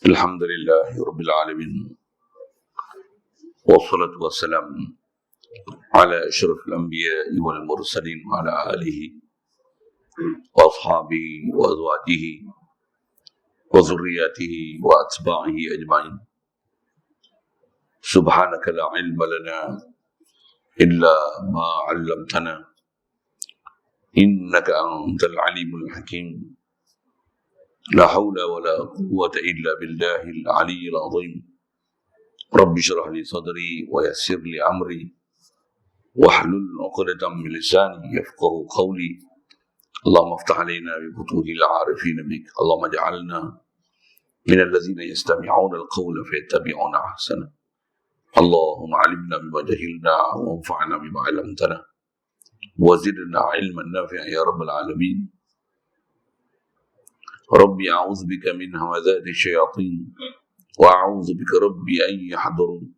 Alhamdulillah Rabbil Alamin. Wassalatu wassalam ala asyrafil anbiya'i wal mursalin wa ala alihi wa ashabihi wa azwajihi wa zurriyatihi wa atba'ihi ajma'in. Subhanaka la ilma lana illa ma 'allamtana innaka antal alimul hakim. La hawla wa la quwwata illa billahil aliyyil azim. Rabbi syrah li sadri wa yassir li amri wahlul 'uqdatam min lisani yafqahu qawli. Allahumma aftah alaina bi futuhil 'arifin bik. Allahumma ij'alna min allazina yastami'una al-qawla fayattabi'una ahsana. Allahumma 'allimna bima jahilna wa anfa'na bima 'allamtana wa zidna 'ilman nafi'an ya rabbal alamin. Rabbi a'udzu bika min hamazati syayatin wa a'udzu bika rabbi an yahdurun.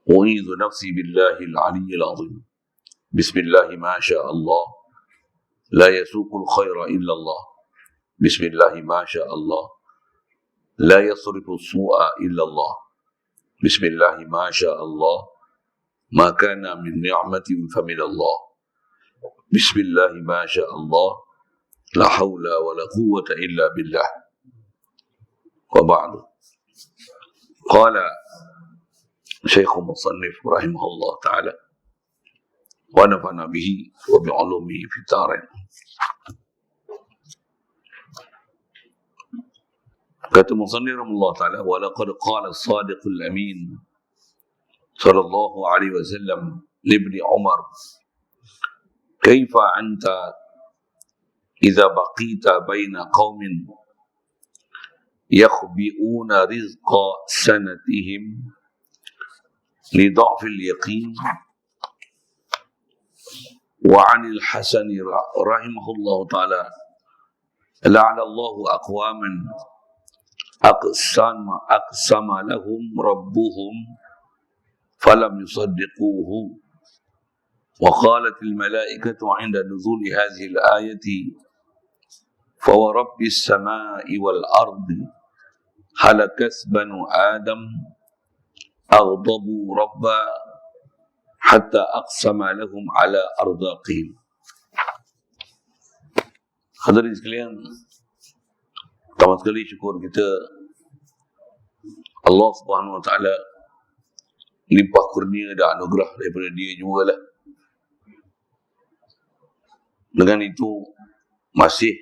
U'idzu nafsi billahi al-'aliyyil 'azim. Bismillah ma syaa Allah. La yasuqul khaira illa Allah. Bismillah ma syaa Allah. La yasrifu su'a illa Allah. Bismillah ma syaa Allah. Ma kana min ni'matin famin Allah. Bismillah ma syaa Allah. La hawla wa la quwwata illa billah. Wa ba'du. Qala Syekh Musannif rahimahullah ta'ala wa nafa'na bihi wa bi'ulumihi fi darain. Kata Musannif rahimahullah ta'ala, wa laqad qala as-sadiqul amin sallallahu alaihi wasallam li ibni Umar, kaifa anta إذا بقيت بين قوم يخبئون رزق سنتهم لضعف اليقين. وعن الحسن رحمه الله تعالى لعن الله أقواما أقسم لهم ربهم فلم يصدقوه. وقالت الملائكة عند نزول هذه الآية فورب السماء والأرض هلكت بنو آدم أغضبوا ربا حتى أقسم لهم على أرزاقهم. Hadirin sekalian, pertama sekali syukur kita Allah Subhanahu wa taala limpah kurnia dan anugerah daripada Dia juga lah. Dengan itu masih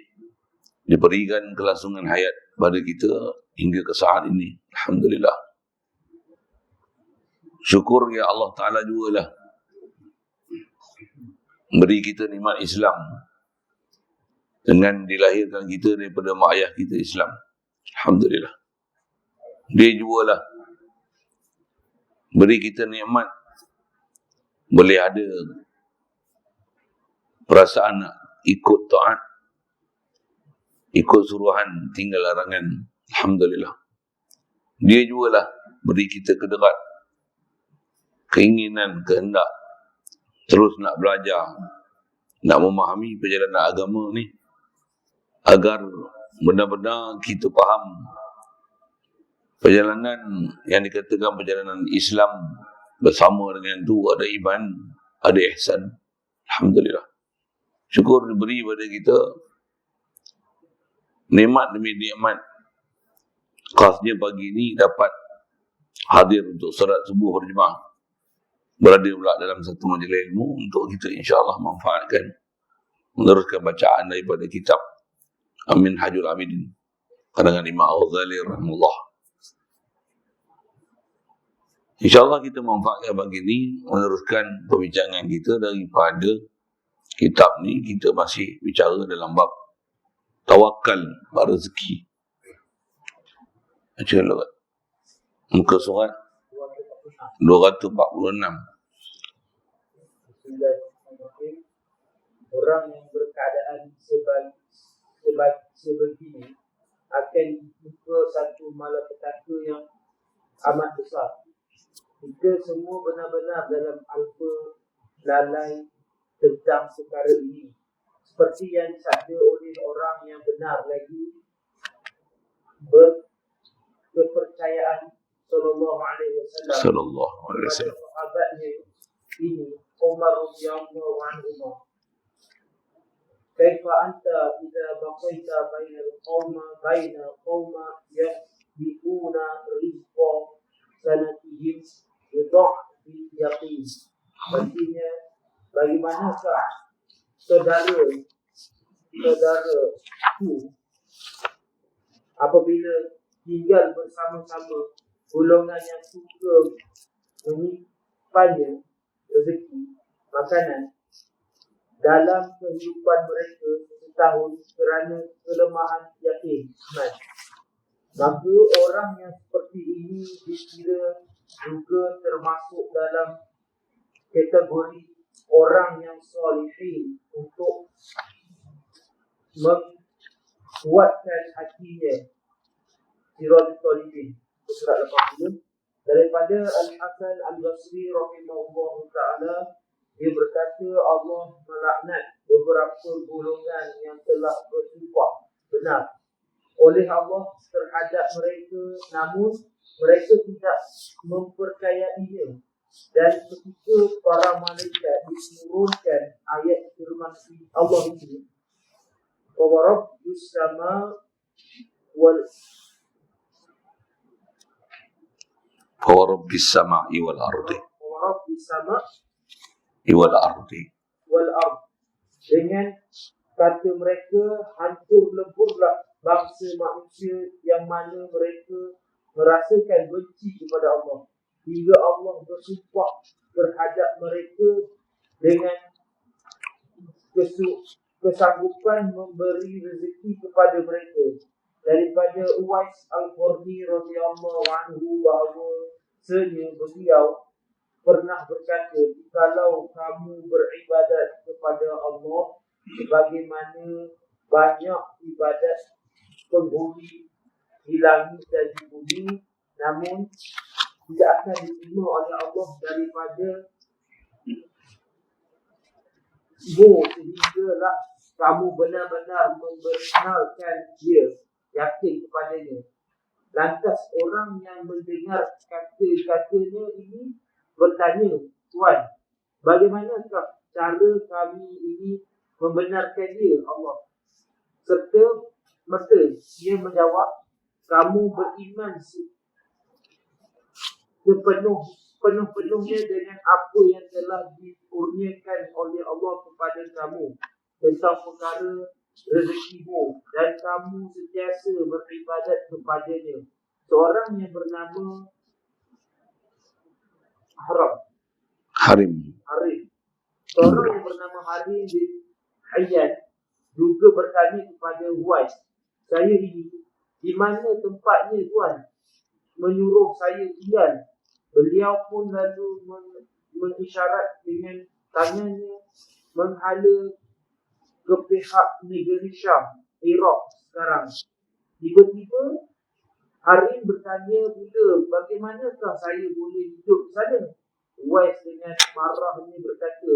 diberikan kelangsungan hayat pada kita hingga ke saat ini. Alhamdulillah. Syukur ya Allah Ta'ala jugalah beri kita nikmat Islam dengan dilahirkan kita daripada mak ayah kita Islam. Alhamdulillah. Dia jugalah beri kita nikmat boleh ada perasaan nak ikut taat, ikut suruhan, tinggal larangan. Alhamdulillah. Dia jugalah beri kita kederat, keinginan, kehendak terus nak belajar, nak memahami perjalanan agama ni agar benar-benar kita faham perjalanan yang dikatakan perjalanan Islam. Bersama dengan itu ada iman, ada ihsan. Alhamdulillah. Syukur diberi pada kita nikmat demi nikmat. Khasnya pagi ini dapat hadir untuk solat subuh berjemaah, berada pula dalam satu majlis ilmu untuk kita insya-Allah manfaatkan, meneruskan bacaan daripada kitab Minhajul Abidin karangan Imam Al-Ghazali rahimahullah. InsyaAllah kita manfaatkan pagi ini meneruskan perbincangan kita daripada kitab ni. Kita masih bicara dalam bab tawakal rezeki. Baca dulu muka surat 246. Orang yang berkeadaan sebegini akan dibuka satu malapetaka yang amat besar. Jika semua benar-benar dalam alfa lalai tentang perkara ini, seperti yang disabda oleh orang yang benar lagi kepercayaan Sallallahu Alaihi Wasallam Sallallahu alaihi kepada wasallam. sahabatnya ini Umar radhiyallahu anhu. Kaifa anta idza baqaita baina qauma yasbiquna rizqa sanatihim bi yaqin. Artinya, bagaimanakah saudaraku apabila tinggal bersama-sama golongan yang suka menyimpannya rezeki makanan dalam kehidupan mereka setahun kerana kelemahan yakin iman. Maka orang yang seperti ini dikira juga termasuk dalam kategori orang yang solihin untuk menguatkan hatinya. Siratul Talibin surat 80 daripada Al-Hasan Al-Basri rahimahullah ta'ala, dia berkata Allah melaknat beberapa golongan yang telah bersumpah benar oleh Allah terhadap mereka, namun mereka tidak mempercayainya. Dan ketika para malaikat menurunkan ayat firman Allah ini, wa rabbus sama wal Rabbis sama'i wal ardi wal ardi wal ard, dengan kata mereka hancur leburlah bangsa manusia yang mana mereka merasakan benci kepada Allah, hingga Allah bersumpah terhadap mereka dengan kesanggupan memberi rezeki kepada mereka. Daripada Uwais Al-Qarni radhiyallahu anhu bahawa beliau pernah berkata, kalau kamu beribadat kepada Allah sebagaimana banyak ibadat penghuni di langit dan di bumi, namun tidak akan diterima oleh Allah daripada sehinggalah kamu benar-benar membenarkan dia, yakin kepadanya. Lantas orang yang mendengar kata-katanya ini bertanya, Tuan, bagaimanakah cara kami ini membenarkan dia, Allah? Serta merta dia menjawab, kamu beriman sepenuh-penuhnya dengan apa yang telah dikurniakan oleh Allah kepada kamu tentang perkara rezekimu, dan kamu sentiasa beribadat kepadanya. Seorang yang bernama Harim. Seorang yang bernama Harim bin Hayyan juga bertanya kepada Huwais, saya ini di mana tempatnya Tuan menyuruh saya tinggal? Beliau pun lalu mengisyarat dengan tangannya menghala ke pihak negeri Syam, Iraq sekarang. Tiba-tiba Harim bertanya pula, bagaimanakah saya boleh hidup di sana? Uwais dengan marahnya berkata,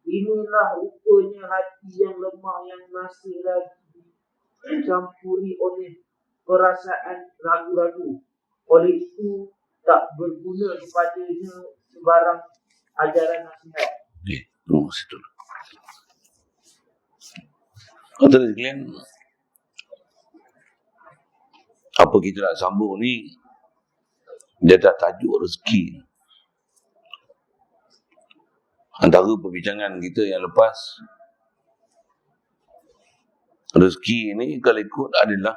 inilah rupanya hati yang lemah yang masih lagi dicampuri oleh perasaan ragu-ragu. Oleh itu tak berguna kepadanya sebarang ajaran nasihat. Terima kasih dulu. Hadirin sekalian, apa kita nak sambung ni, dia dah tajuk rezeki. Antara perbincangan kita yang lepas, rezeki ini kalau ikut adalah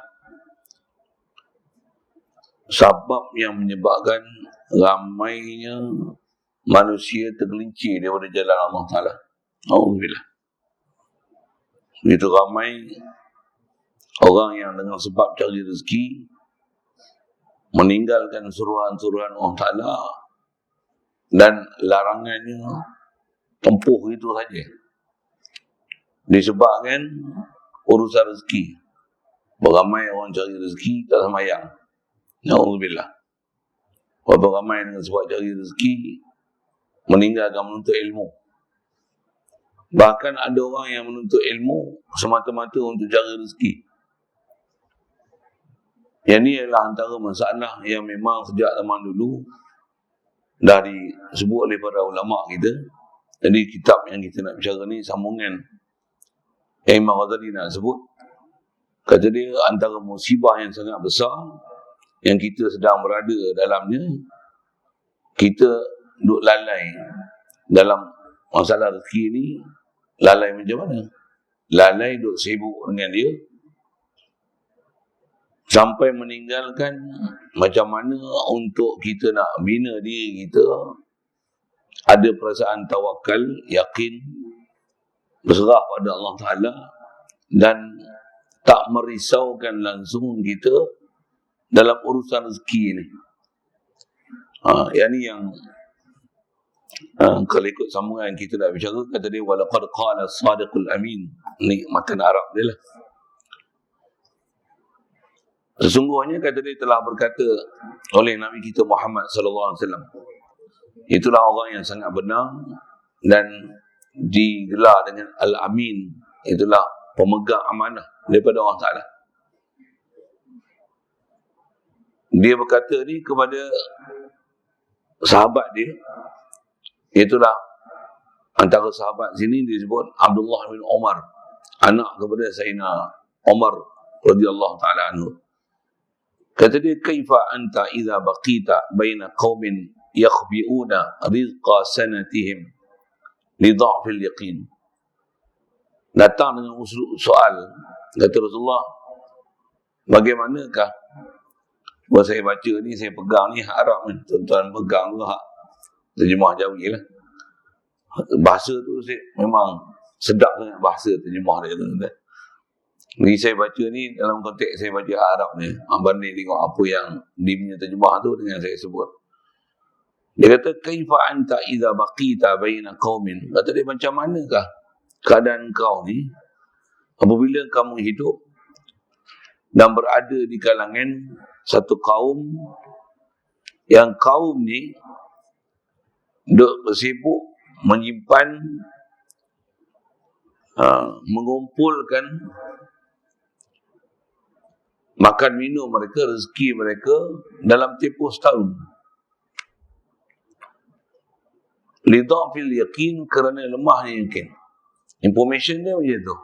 sebab yang menyebabkan ramainya manusia tergelincir daripada jalan Allah Ta'ala. Alhamdulillah. Begitu ramai orang yang dengan sebab cari rezeki meninggalkan suruhan-suruhan Allah Ta'ala dan larangannya, tempuh itu saja disebabkan urusan rezeki. Beramai orang cari rezeki tak sembahyang. Alhamdulillah. Berapa ramai dengan sebab cari rezeki meninggalkan menuntut ilmu. Bahkan ada orang yang menuntut ilmu semata-mata untuk cari rezeki. Yang ni adalah antara masalah yang memang sejak zaman dulu dah disebut oleh para ulama kita. Jadi kitab yang kita nak bicara ni sambungan yang Imam Ghazali nak sebut. Kata dia antara musibah yang sangat besar yang kita sedang berada dalamnya, kita duk lalai dalam masalah rezeki ni. Lalai macam mana? Lalai duk sibuk dengan dia sampai meninggalkan macam mana untuk kita nak bina diri kita, ada perasaan tawakal, yakin, berserah pada Allah Ta'ala, dan tak merisaukan langsung kita dalam urusan rezeki ni. Yang ni yang kalau ikut sambungan yang kita nak bicara, kata dia walaqad qala as-sadiqul amin. Ni matan Arab dia lah. Sesungguhnya kata dia telah berkata oleh Nabi kita Muhammad sallallahu alaihi wasallam, itulah orang yang sangat benar dan digelar dengan Al-Amin, itulah pemegang amanah daripada Allah Ta'ala. Dia berkata ni kepada sahabat dia, itulah antara sahabat sini disebut Abdullah bin Umar, anak kepada Sayyidina Umar radhiyallahu ta'ala anhu. Kata dia, kaifa anta idza baqita baina qaumin yakhbi'una rizqa sanatihim li dha'fil yaqin. Datang dengan soal, kata Rasulullah, bagaimanakah buat saya baca ni, saya pegang ni hak Arab ni, tuan-tuan pegang tu hak terjemah Jawi lah. Bahasa tu memang sedap sangat bahasa terjemah dia tu. Jadi saya baca ni dalam konteks saya baca Arab ni, banding tengok apa yang dia punya terjemah tu dengan saya sebut. Dia kata, kaifa anta idza baqita baina qaumin. Kata dia, macam manakah keadaan kau ni apabila kamu hidup dan berada di kalangan satu kaum yang kaum ni duk bersibuk menyimpan, mengumpulkan makan minum mereka, rezeki mereka dalam tempoh setahun. Lidha'fil yaqin, kerana lemahnya yakin. Information dia macam tu.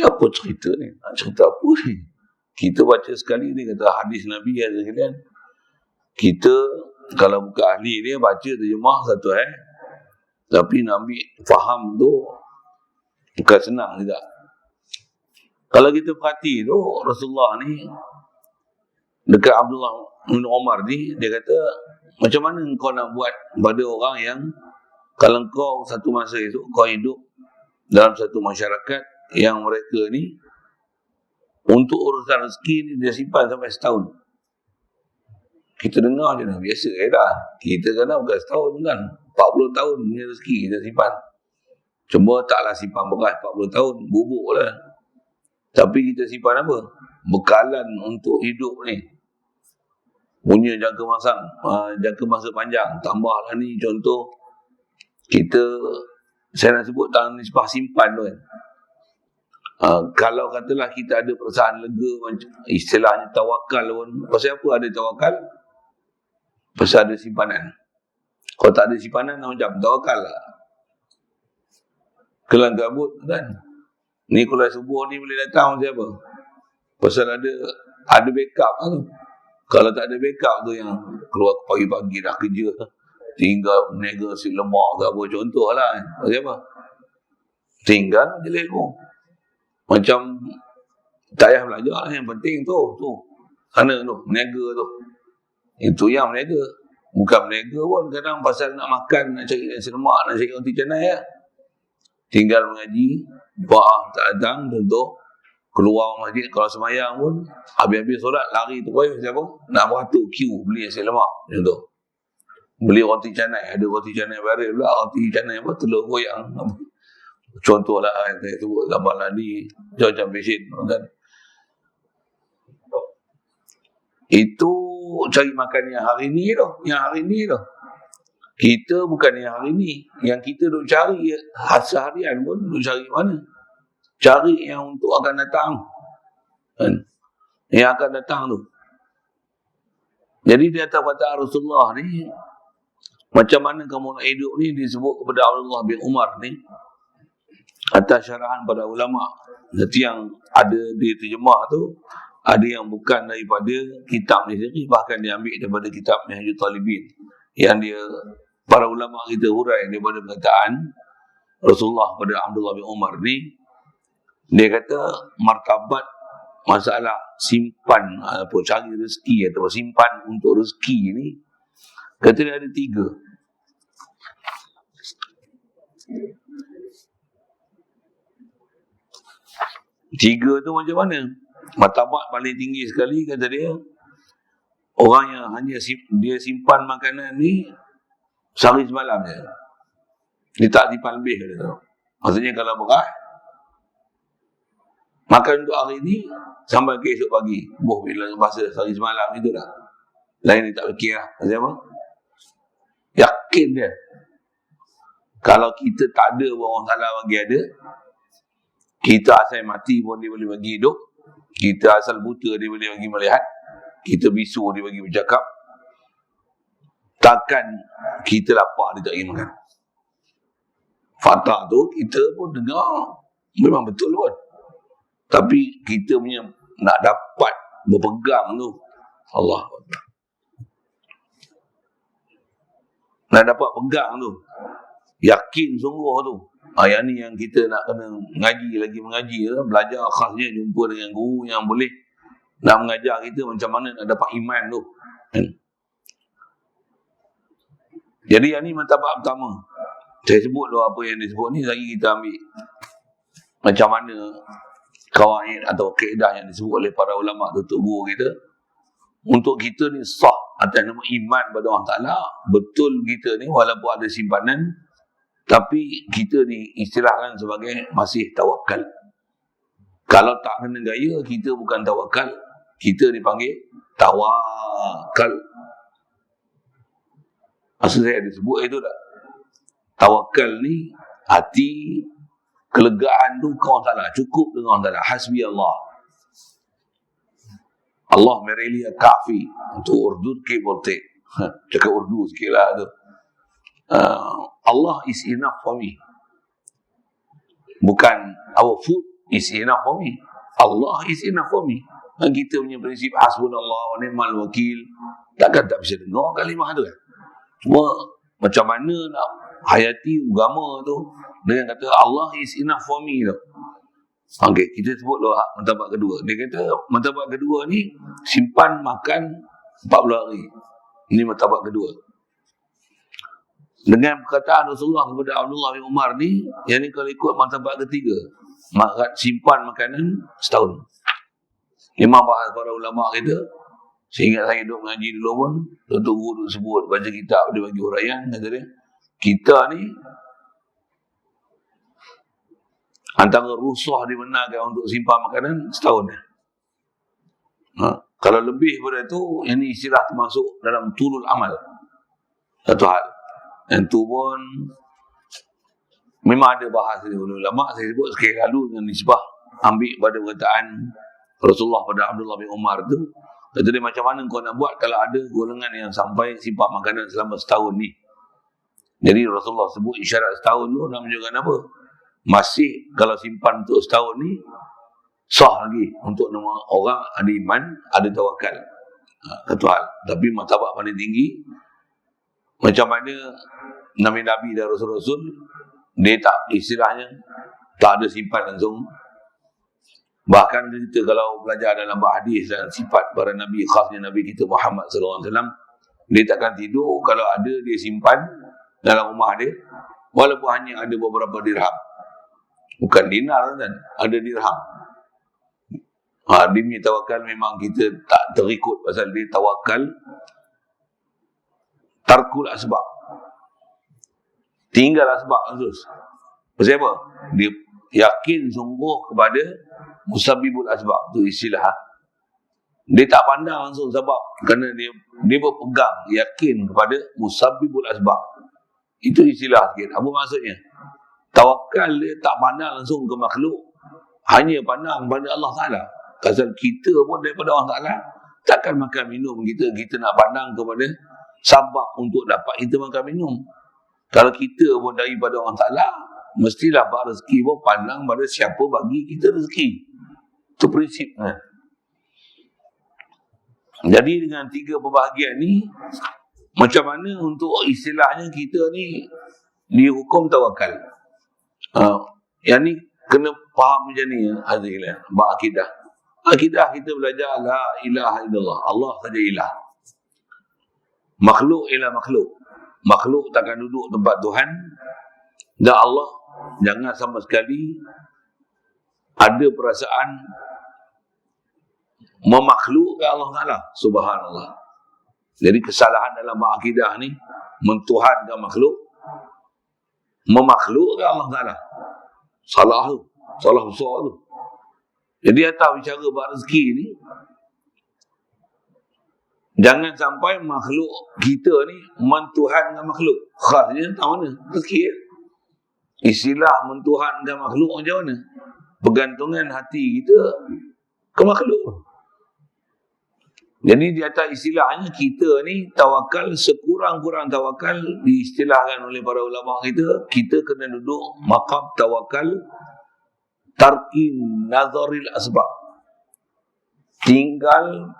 Apa cerita ni? Nak cerita apa ni? Kita baca sekali ni kata hadis Nabi ada sekalian. Kita kalau bukan ahli dia baca terjemah satu tapi Nabi faham tu bukan senang juga. Kalau kita perhati tu, Rasulullah ni dekat Abdullah bin Umar ni, dia kata, macam mana kau nak buat pada orang yang kalau kau satu masa itu kau hidup dalam satu masyarakat yang mereka ni untuk urusan rezeki ni dia simpan sampai setahun. Kita dengar je dah, biasa dah. Kita kan bukan setahun kan, 40 tahun punya rezeki kita simpan. Cuma taklah simpan beras 40 tahun, bubuk lah. Tapi kita simpan apa? Bekalan untuk hidup ni. Punya jangka masa panjang. Tambahlah ni contoh, saya nak sebut dalam nisbah simpan tu kan. Kalau katalah kita ada perasaan lega, istilahnya tawakal pun. Pasal apa ada tawakal? Pasal ada simpanan. Kalau tak ada simpanan, macam tawakal lah. Kelang kabut kan. Ni kalau subuh ni boleh datang macam apa? Pasal ada backup tu. Kalau tak ada backup tu yang keluar pagi-pagi dah kerja, tinggal meniaga si lemak ke apa, contoh lah. Macam apa? Tinggal je lego. Macam tak payah belajar lah, yang penting tu. Mana tu? Meniaga tu. Itu yang meniaga. Bukan meniaga pun kadang pasal nak makan, nak cari nasi lemak, nak cari roti canai lah. Tinggal mengaji, tak datang, contoh keluar masjid, kalau semayang pun habis-habis solat lari tu siapa? Nak beratur queue beli nasi lemak, contoh. Beli roti canai, ada roti canai barat pula, roti canai apa, telur goyang. Contohlah saya sebut gambar tadi, macam pesin kan. Itu cari makan yang hari ni tu. Kita bukan yang hari ni. Yang kita duk cari seharian pun duk cari mana? Cari yang untuk akan datang. Kan? yang akan datang tu. Jadi dia atas kata Rasulullah ni, macam mana kamu nak hidup ni, disebut kepada Abdullah bin Umar ni atas syarahan pada ulama. Nanti yang ada di terjemah tu, ada yang bukan daripada kitab ni sendiri, bahkan dia ambil daripada kitab Minhajul Talibin, yang dia para ulama kita hurai daripada perkataan Rasulullah pada Abdullah bin Umar ni. Dia kata martabat masalah simpan apa cari rezeki atau simpan untuk rezeki ni, kata dia ada 3. Tiga tu macam mana? Martabat paling tinggi sekali, kata dia, orang yang hanya dia simpan makanan ni sehari semalam je. Dia tak simpan lebih, kata tu. Maksudnya kalau beras, makan untuk hari ni sampai ke esok pagi. Bila masa sehari semalam itu dah. Lain dia tak fikir lah. Maksudnya apa? Yakin dia. Kalau kita tak ada pun orang salah bagi ada. Kita asal mati pun dia boleh bagi hidup. Kita asal buta dia boleh bagi melihat. Kita bisu dia bagi bercakap. Takkan kita lapar dia tak bagi makan. Fakta tu kita pun dengar memang betul pun. Tapi kita punya nak dapat berpegang tu, Allah, nak dapat pegang tu, yakin sungguh tu. Yang ni yang kita nak kena mengaji, belajar khasnya jumpa dengan guru yang boleh nak mengajar kita macam mana nak dapat iman tu. Jadi yang ni martabat pertama. Saya sebut tu apa yang disebut ni, lagi kita ambil macam mana kawaid atau kaedah yang disebut oleh para ulama tutup guru kita. Untuk kita ni sah atas nama iman pada Allah Ta'ala. Betul kita ni walaupun ada simpanan, tapi kita ni istilahkan sebagai masih tawakal. Kalau tak kena gaya, kita bukan tawakal, kita dipanggil tawakal. Maksud saya disebut itu tak? Tawakal ni hati, kelegaan tu kau tak lah, cukup dengan Allah Ta'ala. Hasbi Allah. Allah mereli kafi. Untuk Urdu ke boleh. Cakap Urdu sikit lah tu. Allah is enough for me. Bukan our food is enough for me. Allah is enough for me. Kita punya prinsip hasbunallah wa ni'mal wakil. Takkan tak bisa dengar kalimah tu kan? Cuma macam mana nak hayati agama tu dengan kata Allah is enough for me tu. Okey, kita sebut dulu martabat kedua. Dia kata martabat kedua ni simpan makan 40 hari. Ini martabat kedua. Dengan perkataan Rasulullah kepada Abdullah bin Umar ni, yang ni kalau ikut martabat ketiga, simpan makanan setahun. Memang bahas para ulama kita, seingat saya duduk mengaji dulu pun, Tuan Guru duduk sebut, baca kitab, dia bagi huraian, kata dia, kita ni antara rusuh dibenarkan untuk simpan makanan setahun. Kalau lebih daripada itu, ini istilah termasuk dalam tulul amal. Satu hal. Yang tu pun memang ada bahas dari ulama. Saya sebut sekali lalu dengan nisbah ambil pada perkataan Rasulullah pada Abdullah bin Umar tu. Kata dia, macam mana kau nak buat kalau ada golongan yang sampai simpan makanan selama setahun ni. Jadi Rasulullah sebut isyarat setahun tu nak menunjukkan apa? Masih kalau simpan untuk setahun ni sah lagi untuk nama orang ada iman, ada tawakal. Satu hal. Tapi martabat paling tinggi, macam mana Nabi-Nabi dan Rasul-Rasul, dia tak, istilahnya tak ada simpan langsung. Bahkan kita kalau belajar dalam hadis dan sifat para Nabi, khasnya Nabi kita Muhammad SAW, dia takkan tidur kalau ada dia simpan dalam rumah dia, walaupun hanya ada beberapa dirham. Bukan dinar kan, ada dirham. Dia punya tawakal memang kita tak terikut pasal dia tawakal tarkul asbab. Tinggal asbab khusus. Pasal apa? Dia yakin sungguh kepada musabbibul asbab. Itu istilah. Dia tak pandang langsung sebab, kerana dia berpegang yakin kepada musabbibul asbab. Itu istilah sikit. Apa maksudnya? Tawakal dia tak pandang langsung ke makhluk, hanya pandang pada Allah Ta'ala. Pasal kita pun daripada Allah Ta'ala, takkan makan minum kita nak pandang kepada sabab untuk dapat kita makan minum. Kalau kita pun daripada Allah Ta'ala, mestilah bak rezeki pun pandang pada siapa bagi kita rezeki. Itu prinsipnya. Jadi dengan 3 perbahagian ni, macam mana untuk istilahnya kita ni dihukum tawakal. Yang ni kena faham macam ni, Azilan, bak akidah. Akidah kita belajar la ilaha illallah, Allah saja ilah. Makhluk ialah makhluk. Makhluk takkan duduk tempat Tuhan. Dan Allah jangan sama sekali ada perasaan memakhlukkan Allah Ta'ala. Subhanallah. Jadi kesalahan dalam akidah ni, mentuhankan makhluk, memakhlukkan Allah Ta'ala. Salah tu. Salah besar tu. Jadi atas bicara bab rezeki ni, jangan sampai makhluk kita ni mentuhankan makhluk. Khasnya tak mana? Rezeki ya? Istilah mentuhankan makhluk macam mana? Pergantungan hati kita ke makhluk. Jadi di atas istilahnya kita ni tawakal, sekurang-kurang tawakal diistilahkan oleh para ulama kita kena duduk maqam tawakal tarkin nazaril asbab. Tinggal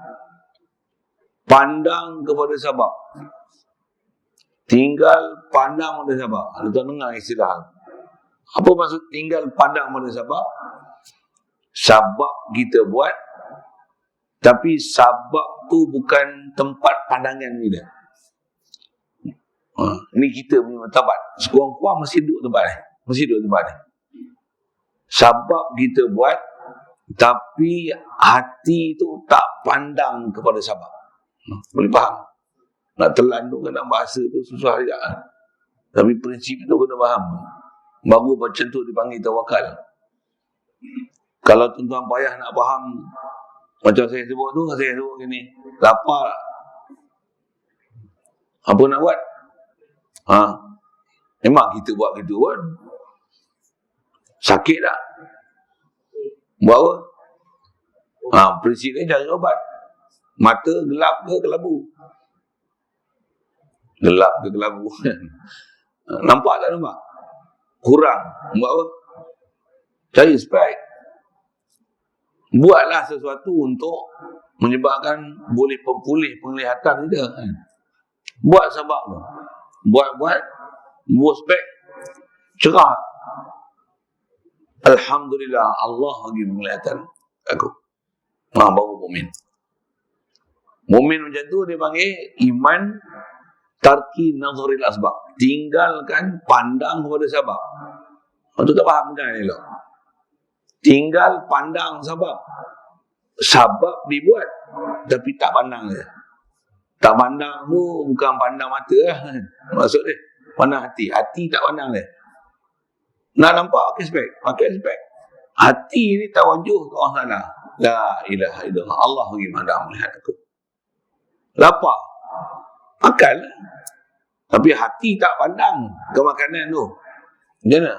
pandang kepada sebab. Tinggal pandang pada sebab. Ada tak dengar istilah? Apa maksud tinggal pandang pada sebab? Sebab kita buat, tapi sebab tu bukan tempat pandangan kita. Ini kita punya martabat. Sekurang-kurang mesti duduk tempat ni. Mesti duduk tempat ni. Sebab kita buat, tapi hati tu tak pandang kepada sebab. Boleh faham? Nak telan tu kena bahasa tu susah juga. Tapi prinsip tu kena faham. Baru macam tu dipanggil tawakal. Kalau tuan-tuan payah nak faham, macam saya sebut tu, saya sebut gini, lapar, apa nak buat? Memang kita buat gitu kan. Sakit tak? Buat apa? Prinsip ni cari obat. Mata gelap ke kelabu? Gelap ke kelabu? Nampak tak nampak? Kurang. Buat apa? Cari spek. Buatlah sesuatu untuk menyebabkan boleh pulih penglihatan kita. Buat sebab tu. Buat spek. Cerah. Alhamdulillah, Allah bagi penglihatan aku. Baru mu'min. Mu'min macam tu dia panggil iman tarki nazaril asbab. Tinggalkan pandang kepada sebab. Itu tak faham kan elok. Tinggal pandang sebab. Sebab dibuat, tapi tak pandang dia. Tak pandang tu bukan pandang mata lah. Maksud dia pandang hati. Hati tak pandang dia. Nak nampak pakai spek. Pakai spek. Hati ni tawajuh ke Allah Ta'ala. La ilaha illallah. Allah bagi mandang melihat aku. Lapar. Makan lah. Tapi hati tak pandang ke makanan tu. Macam mana?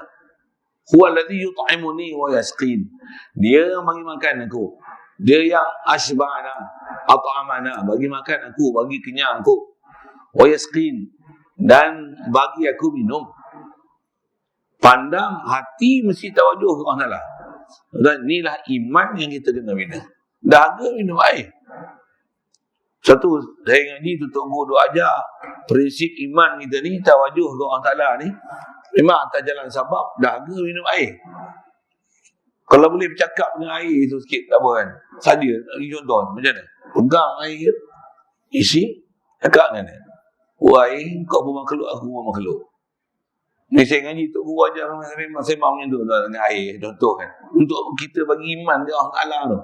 Huwa alladhi yut'imuni wa yasqin. Dia yang bagi makan aku. Dia yang ashba'ana, at'amana, bagi makan aku, bagi kenyang aku. Wa yasqin, dan bagi aku minum. Pandang hati mesti tawajuh ke Allah Ta'ala. Dan inilah iman yang kita kena bina. Dahaga minum air. Satu, saya ngaji tutup guru duk ajar prinsip iman kita ni, tawajuh ke Allah Ta'ala ni, memang atas jalan sabab, dahaga minum air. Kalau boleh bercakap dengan air itu sikit, tak apa kan? Saja, bagi contoh, macam mana? Pegang air, isi, cakap dengan dia. Air, kau pun makhluk, aku pun makhluk. Ni saya ngaji tu guru ajar memang sembang macam tu dengan air, contoh kan. Untuk kita bagi iman ke Allah Ta'ala tu.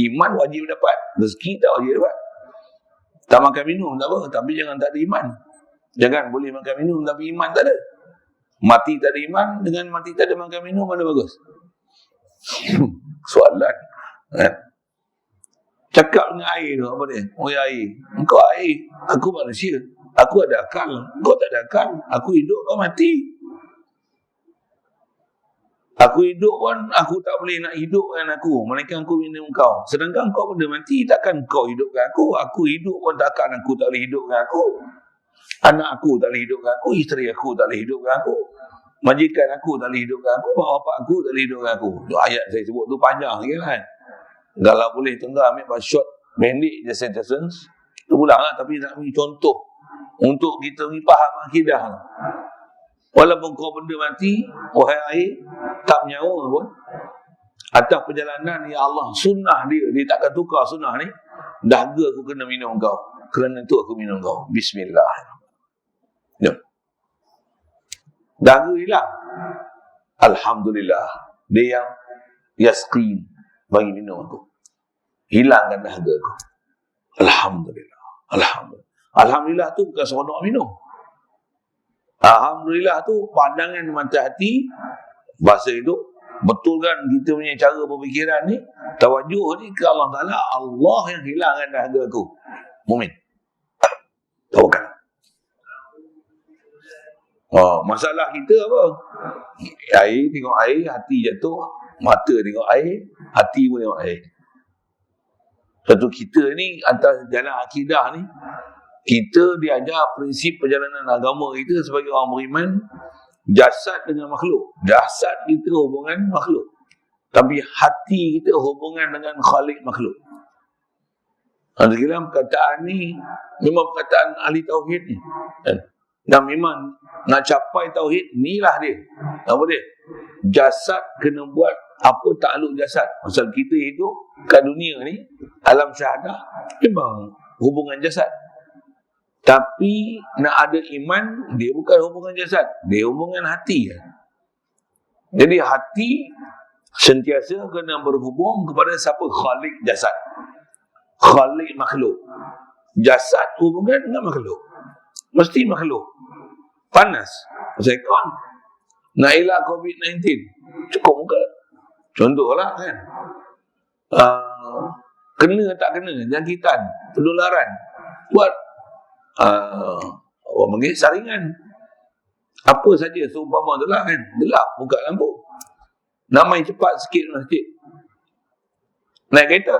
Iman wajib dapat, rezeki tak wajib dapat. Tak makan minum tak apa, tapi jangan tak ada iman. Jangan boleh makan minum tapi iman tak ada. Mati tak ada iman dengan mati tak ada makan minum, mana bagus? Soalan. Cakap dengan air tu apa dia? Oh ya air, engkau air, aku manusia, aku ada akal, engkau tak ada akal, aku hidup, kau mati. Aku hidup pun, aku tak boleh nak hidupkan aku, melainkan aku minum kau. Sedangkan kau benda mati, takkan kau hidupkan aku. Aku hidup pun takkan aku tak boleh hidupkan aku. Anak aku tak boleh hidupkan aku, isteri aku tak boleh hidupkan aku, majikan aku tak boleh hidupkan aku, mak bapak aku tak boleh hidupkan aku. Tu ayat saya sebut tu panjang sikit kan. Kalau boleh tuan-tuan ambil short pendek je sentences tu pulang lah, tapi nak bagi contoh untuk kita ni faham akidah. Walaupun kau benda mati, wahai air, tak menyawa pun, atas perjalanan ya Allah, sunnah dia takkan tukar sunnah ni. Dahaga aku kena minum kau, kerana tu aku minum kau. Bismillah. Ya. Dahaga hilang, alhamdulillah, dia yang yasqin, bagi minum aku, hilangkan dahaga aku. Alhamdulillah. Alhamdulillah tu bukan seronok minum. Alhamdulillah tu pandangan mata hati, bahasa hidup, betulkan kita punya cara berfikiran ni, tawajuh ni ke Allah Ta'ala. Allah yang hilangkan dahaga aku. Mumin. Tawakal. Masalah kita apa? Air tengok air, hati jatuh. Mata tengok air, hati pun tengok air. Satu kita ni atas jalan akidah ni, kita diajar prinsip perjalanan agama kita sebagai orang beriman, jasad dengan makhluk. Jasad kita hubungan makhluk, tapi hati kita hubungan dengan Khalik makhluk. Dalam perkataan ni memang perkataan ahli tauhid ni. Dan memang nak capai tauhid, inilah dia. Apa dia? Jasad kena buat apa takluk jasad. Pasal kita hidup kat dunia ni, alam syahadah, memang hubungan jasad. Tapi nak ada iman, dia bukan hubungan jasad, dia hubungan hati. Jadi hati sentiasa kena berhubung kepada siapa? Khalik jasad, Khalik makhluk. Jasad hubungan dengan makhluk, mesti makhluk. Panas, saya kawan, nak elak COVID-19, cukup muka. Contohlah kan, kena tak kena, jangkitan, penularan, buat orang panggil saringan. Apa saja seumpama tu lah kan, gelap, buka lampu, nak main cepat sikit masjid, naik kereta,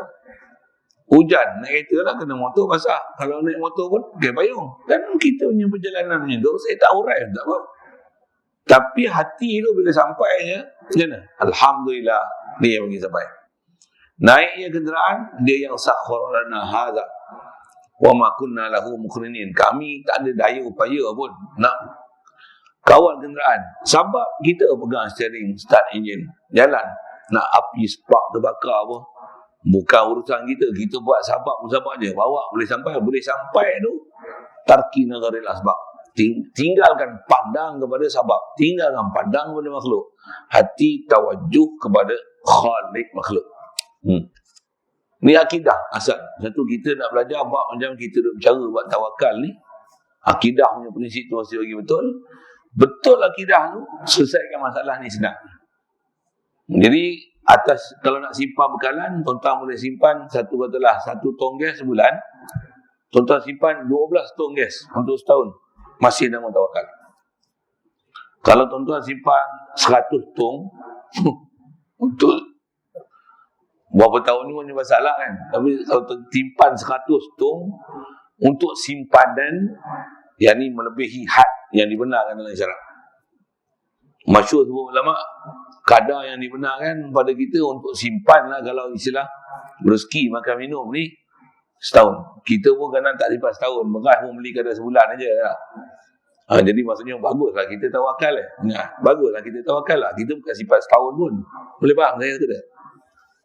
hujan, naik kereta lah, kena motor basah. Kalau naik motor pun pakai payung. Dan kita punya perjalanan macam tu, saya tak urai, tak apa. Tapi hati tu bila sampainya, macam mana? Alhamdulillah, dia yang bagi sampai. Naiknya kenderaan, dia yang sakhkhara lana hadza wa ma kunna lahu muqrinin. Kami tak ada daya upaya pun nak kawal kenderaan. Sebab kita pegang steering, start engine, jalan. Nak api spark terbakar apa, bukan urusan kita. Kita buat sabab je. Bawa boleh sampai tu, tarki nagaril asbab. Tinggalkan pandang kepada sabab, tinggalkan pandang kepada makhluk. Hati tawajuh kepada Khalik makhluk. Ni akidah asal. Satu, kita nak belajar bab macam kita duk bercara buat tawakal ni, akidah punya prinsip tu mesti bagi betul. Betul akidah tu, selesaikan masalah ni senang. Jadi atas, kalau nak simpan bekalan, tuan-tuan boleh simpan satu tong gas sebulan. Tuan-tuan simpan 12 tong gas untuk setahun, masih nama tawakal. Kalau tuan-tuan simpan 100 tong untuk berapa tahun ni punya masalah kan. Tapi kalau simpan 100 tong untuk simpanan yang ni melebihi had yang dibenarkan dalam syarak. Masyhur sebut ulama, kadar yang dibenarkan pada kita untuk simpan lah, kalau istilah rezeki makan minum ni, setahun. Kita pun kadang tak simpan setahun, beras pun beli kadar sebulan aja lah. Jadi maksudnya baguslah kita tawakal lah. Baguslah kita tawakal lah. Kita bukan simpan setahun pun. Boleh faham saya tu dah?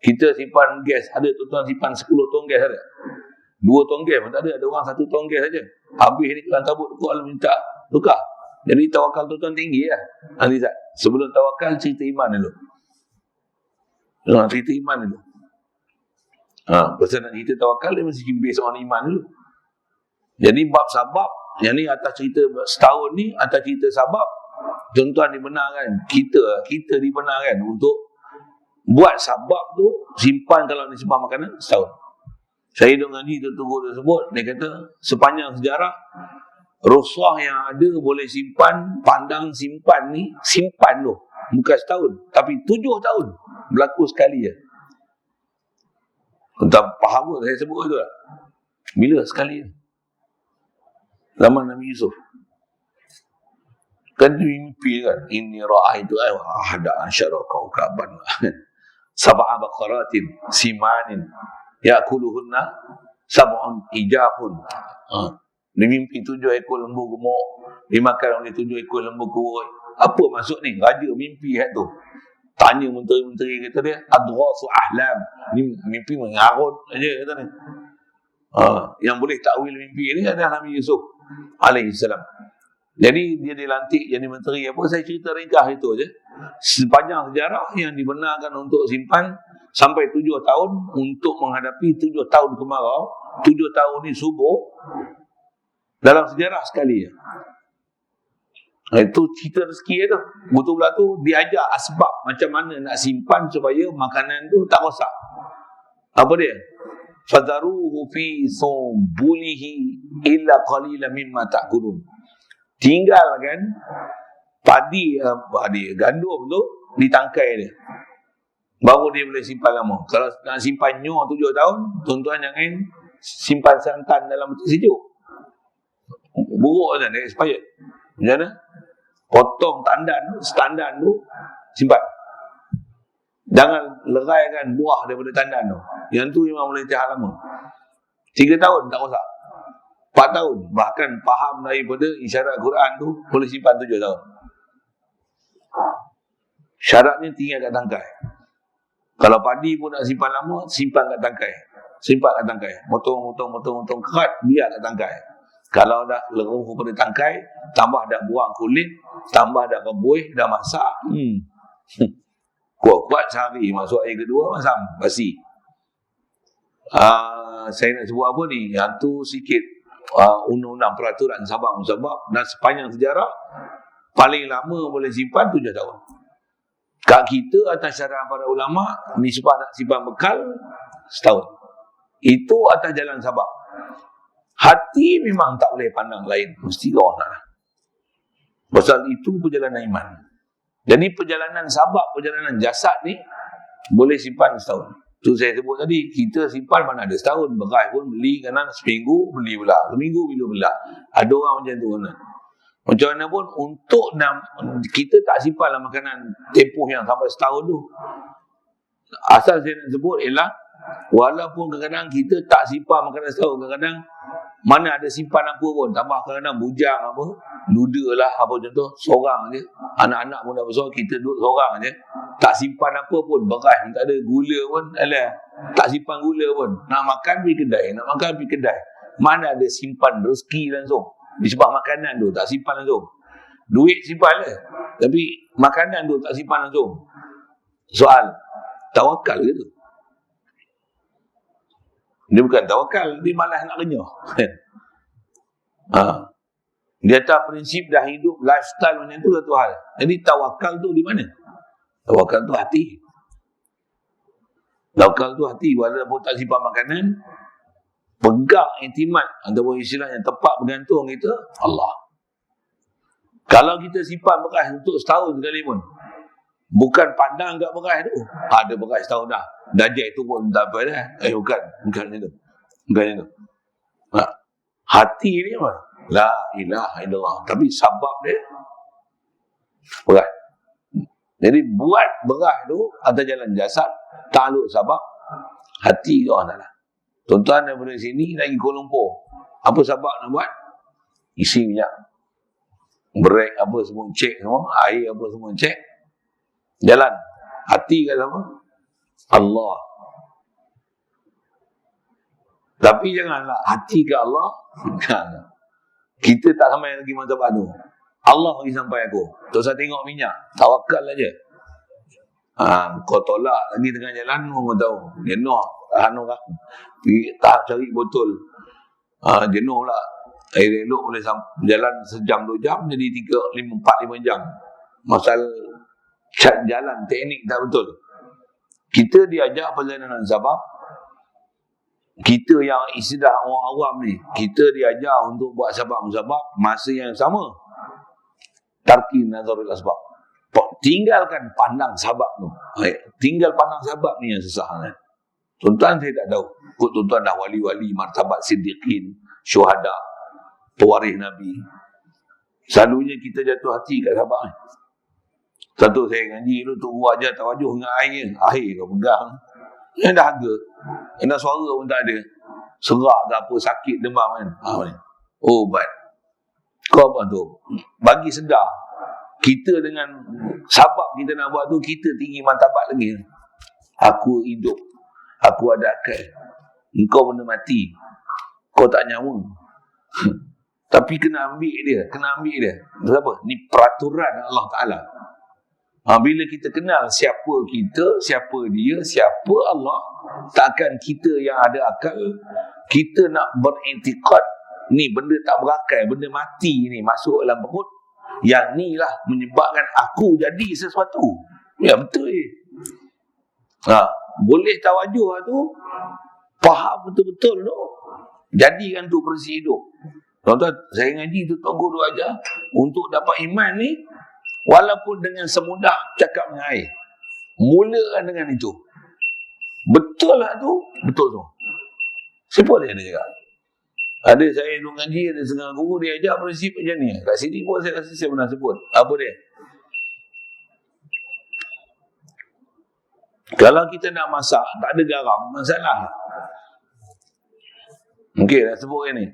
Kita simpan gas, ada tuan-tuan simpan 10 tong gas ada. 2 tong gas pun tak ada orang 1 tong gas saja. Habis ni kelang tabut kau minta tukar. Jadi tawakal tuan-tuan tinggi lah. Alizat, sebelum tawakal cerita iman dulu. Cerita iman dulu. Pasal nak cerita tawakal dia mesti based on iman dulu. Jadi bab sabab, yang ni atas cerita setahun ni, atas cerita sabab, tuan-tuan dibenarkan, kita dibenarkan untuk buat sabab tu, simpan. Kalau ni simpan makanan setahun. Saya duk ngaji tu sebut, dia kata sepanjang sejarah rukhsah yang ada boleh simpan, pandang simpan ni, simpan tu bukan setahun, tapi 7 tahun berlaku sekali je. Entah faham ke saya sebut itu tak? Bila sekali je? Zaman Nabi Yusuf. Kan dia mimpi kan, inni ra'aitu ahada asyara kawkaban sab'a baqaratin simanin ya'kuluhunna sab'un ijafun. Dia mimpi 7 ekor lembu gemuk dimakan oleh 7 ekor lembu kurus. Apa maksud ni? Raja mimpi kat tu. Tanya menteri-menteri, kata dia adghasu ahlam, ni mimpi mengarut aja, kata ni. Yang boleh takwil mimpi ni adalah Nabi Yusuf alaihi salam. Jadi dia dilantik jadi menteri apa, saya cerita ringkas itu aja. Sepanjang sejarah yang dibenarkan untuk simpan sampai 7 tahun untuk menghadapi 7 tahun kemarau. 7 tahun ni subur dalam sejarah sekali ya. Itu cerita rezeki tu. Betul-betul tu diajar asbab macam mana nak simpan supaya makanan tu tak rosak. Apa dia? Fadharuhu fi sumbulihi illa qalilan mimma ta'kulun. Tinggalkan padi gandum tu di tangkai dia. Baru dia boleh simpan lama. Kalau nak simpan nyor 7 tahun, tuan-tuan jangan simpan santan dalam peti sejuk. Buruk kan, dia expired. Macam mana? Potong standan tu, simpan. Jangan leraikan buah daripada tandan tu. Yang tu memang boleh tahan lama. 3 tahun tak rosak. 4 tahun. Bahkan faham daripada isyarat Quran tu boleh simpan 7 tahun. Syaratnya tinggal kat tangkai. Kalau padi pun nak simpan lama, simpan kat tangkai. Simpan kat tangkai. Motong kerat, biar kat tangkai. Kalau dah leruh pada tangkai, tambah dah buang kulit, tambah dah rebuih, dah masak. Kuat-kuat sehari, masuk air kedua, masam, basi. Saya nak sebut apa ni? Yang tu sikit undang-undang peraturan Sabah Musabab, dan sepanjang sejarah paling lama boleh simpan 7 tahun. Kat kita atas syarah para ulama, nisbah nak simpan bekal setahun. Itu atas jalan Sabah. Hati memang tak boleh pandang lain, mesti Allah nak. Pasal itu perjalanan iman. Jadi perjalanan sabak, perjalanan jasad ni boleh simpan setahun. Tu saya sebut tadi, kita simpan mana ada setahun. Beras pun beli kanan seminggu, beli pula. Seminggu bila pula. Ada orang macam tu kanan. Macam mana pun untuk kita tak simpanlah makanan tempoh yang sampai setahun tu. Asal saya nak sebut ialah walaupun kadang-kadang kita tak simpan makanan setahun, kadang-kadang mana ada simpan apa pun, tambah kadang-kadang bujang apa, luda lah apa contoh, seorang je, anak-anak pun dah besar, kita duduk seorang je, tak simpan apa pun, beras tak ada, gula pun alah, tak simpan gula pun, nak makan pergi kedai, mana ada simpan rezeki langsung, disebab makanan tu tak simpan langsung, duit simpan lah, tapi makanan tu tak simpan langsung. Soal, tawakal ke tu? Dia bukan tawakal, dia malas nak kenyah. Dia atas prinsip dah hidup lifestyle macam tu satu hal. Jadi tawakal tu di mana? Tawakal tu hati. Tawakal tu hati. Walaupun tak simpan makanan, pegang intimat ataupun istilah yang tepat bergantung kita Allah. Kalau kita simpan beras untuk setahun sekali pun, bukan pandang kat beras tu, ada beras setahun dah, dajjal tu pun tak apa dah. Bukan itu. Hati ni apa? La ilaha illallah. Tapi sebab dia beras. Jadi buat beras tu atas jalan jasad, takluk sebab hati tu Allah. Tuan-tuan daripada sini lagi Kuala Lumpur, apa sebab nak buat? Isi minyak, brek apa semua cek semua, air apa semua cek, jalan. Hati kat apa? Allah. Tapi janganlah hati ke Allah. Kita tak sampai lagi martabat tu. Allah bagi sampai aku. Tak usah tengok minyak, tawakal aja. Kau tolak lagi tengah jalan, kau tahu. Jenuh, tak cari botol. Jenuh pula. Air elok boleh jalan sejam 2 jam, jadi 4-5 jam. Masalah jalan teknik tak betul. Kita diajak perjalanan sabab. Kita yang istilah orang awam ni, kita diajar untuk buat sabab musabab masa yang sama. Tarki nazarul asbab. tinggalkan pandang sabab tu. Tinggal pandang sabab ni yang susah kan. Tuan-tuan saya tak tahu. Kut tuan-tuan dah wali-wali, martabat siddiqin, syuhada, pewaris Nabi. Selalunya kita jatuh hati kat sabab ni. Satu saya ngaji tu tunggu ajar tawajuh dengan air. Air kau pegang. Yang dah harga. Yang suara pun tak ada. Serak ke apa, sakit, demam kan. Ubat. Kau apa tu? Bagi sedar. Kita dengan sabab kita nak buat tu, kita tinggi martabat lagi. Aku hidup. Aku ada akal. Engkau benda mati. Kau tak nyawa. Tapi kena ambil dia. Kenapa? Ni peraturan Allah Ta'ala. Bila kita kenal siapa kita, siapa dia, siapa Allah, takkan kita yang ada akal, kita nak berintikad, ni benda tak berakal, benda mati ni masuk dalam perut, yang ni lah menyebabkan aku jadi sesuatu. Ya betul. Boleh tawajuh tu, faham betul-betul tu, jadikan tu prinsip hidup. Tuan-tuan, saya ngaji tu Tuan Guru ajar, untuk dapat iman ni, walaupun dengan semudah cakap dengan air, mulakan dengan itu. Betul lah tu, betul tu. Siapa dia ada cakap? Ada saya duduk ngaji, ada setengah guru dia ajar prinsip macam ni. Kat sini pun saya rasa saya pernah sebut. Apa dia? Kalau kita nak masak, tak ada garam, masalah. Okey, dah sebut yang ni.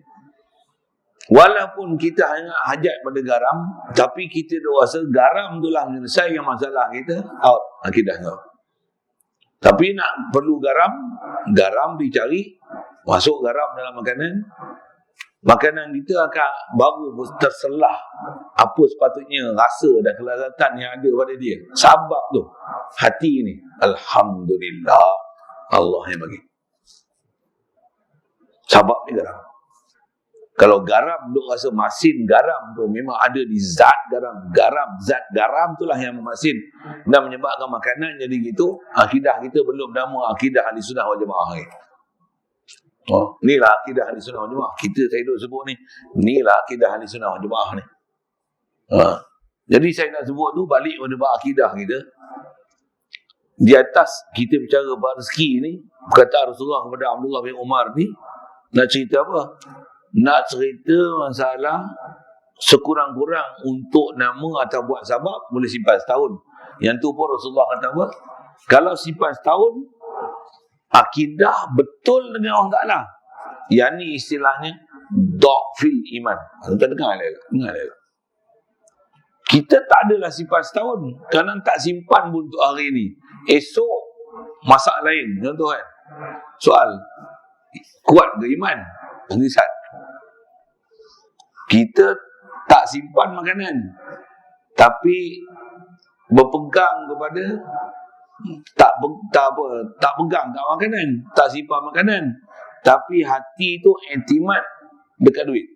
Walaupun kita hajat pada garam, tapi kita dah rasa garam tu lah menyelesaikan masalah kita, out akidah kau. Tapi nak perlu garam dicari, masuk garam dalam makanan kita akan baru terselah apa sepatutnya rasa dan kelezatan yang ada pada dia. Sebab tu hati ni, alhamdulillah Allah yang bagi. Sebab ni garam. Kalau garam duk rasa masin, garam tu memang ada di zat garam. Zat garam itulah yang memasin dan menyebabkan makanan jadi gitu. Akidah kita belum nama akidah ahli sunnah wal jamaah ni. Inilah akidah ahli sunnah wal jamaah. Saya duk sebut ni, inilah akidah ahli sunnah wal jamaah ni. Jadi saya nak sebut tu balik pada bab akidah kita. Di atas kita bicara bab rezeki ni, kata Rasulullah kepada Abdullah bin Umar ni, nak cerita apa? Nak cerita masalah sekurang-kurang untuk nama atau buat sabab boleh simpan setahun. Yang tu pun Rasulullah kata apa? Kalau simpan setahun, akidah betul dengan Allah Ta'ala. Yang ni istilahnya dha'fil iman. Tuan dengar elok. Kita tak adalah simpan setahun. Kadang tak simpan pun untuk hari ni. Esok masak lain. Contoh kan? Soal, kuat ke iman? Ini satu. Kita tak simpan makanan, tapi berpegang kepada tak pegang kat makanan, tak simpan makanan, tapi hati tu intimat dekat duit.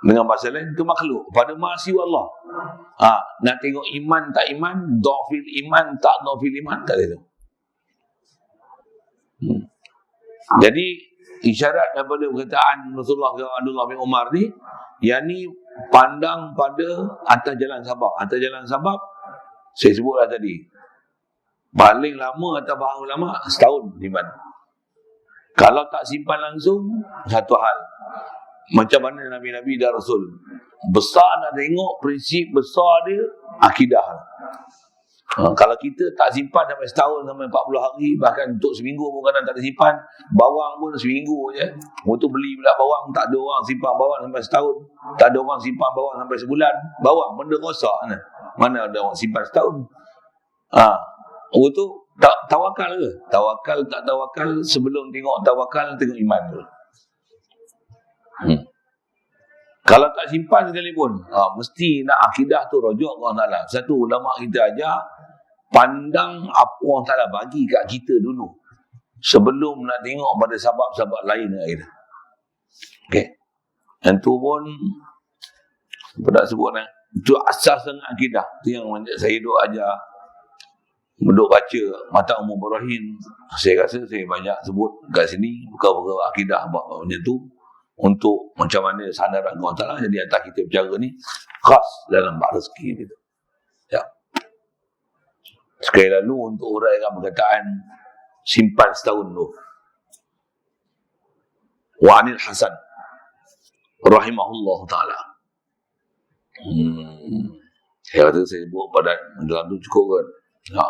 Dengan bahasa lain, itu makhluk pada mahasiswa Allah. Nak tengok iman tak iman, dhafil iman tak dhafil iman, tak ada tu. Jadi isyarat daripada perkataan Rasulullah ke Abdullah bin Umar ni, yang ni pandang pada atas jalan sabab. Atas jalan sabab, saya sebutlah tadi, paling lama atau bahasa ulama setahun iman. Kalau tak simpan langsung, satu hal. Macam mana Nabi-Nabi dan Rasul. Besar nak tengok prinsip besar dia, akidah. Kalau kita tak simpan sampai setahun, sampai 40 hari, bahkan untuk seminggu pun kadang tak ada simpan. Bawang pun seminggu je. Waktu beli pula bawang, tak ada orang simpan bawang sampai setahun. Tak ada orang simpan bawang sampai sebulan. Bawang benda rosak kan? Mana ada orang simpan setahun? Waktu tawakal ke? Tawakal tak tawakal, sebelum tengok tawakal, tengok iman dulu. Kalau tak simpan sekalipun, mesti nak akidah tu rujuk ke Allah Ta'ala. Satu, ulama kita ajar, pandang apa Allah Ta'ala bagi kat kita dulu, sebelum nak tengok pada sabab-sabab lain kita. Okay. Yang tu pun, apa nak sebut kan? Itu asas dengan akidah. Itu yang saya duk ajar, duk baca Mata Umum Ibrahim. Saya rasa saya banyak sebut kat sini, bukan akidah macam tu. Untuk macam mana sandaran Allah Ta'ala. Jadi atas kita bicara ni khas dalam bab rezeki gitu. Ya. Sekali lalu untuk uraikan perkataan simpan setahun tu. Wa 'anil Hasan rahimahullah taala. Saya kata saya sebut pada dalam tu cukup kan.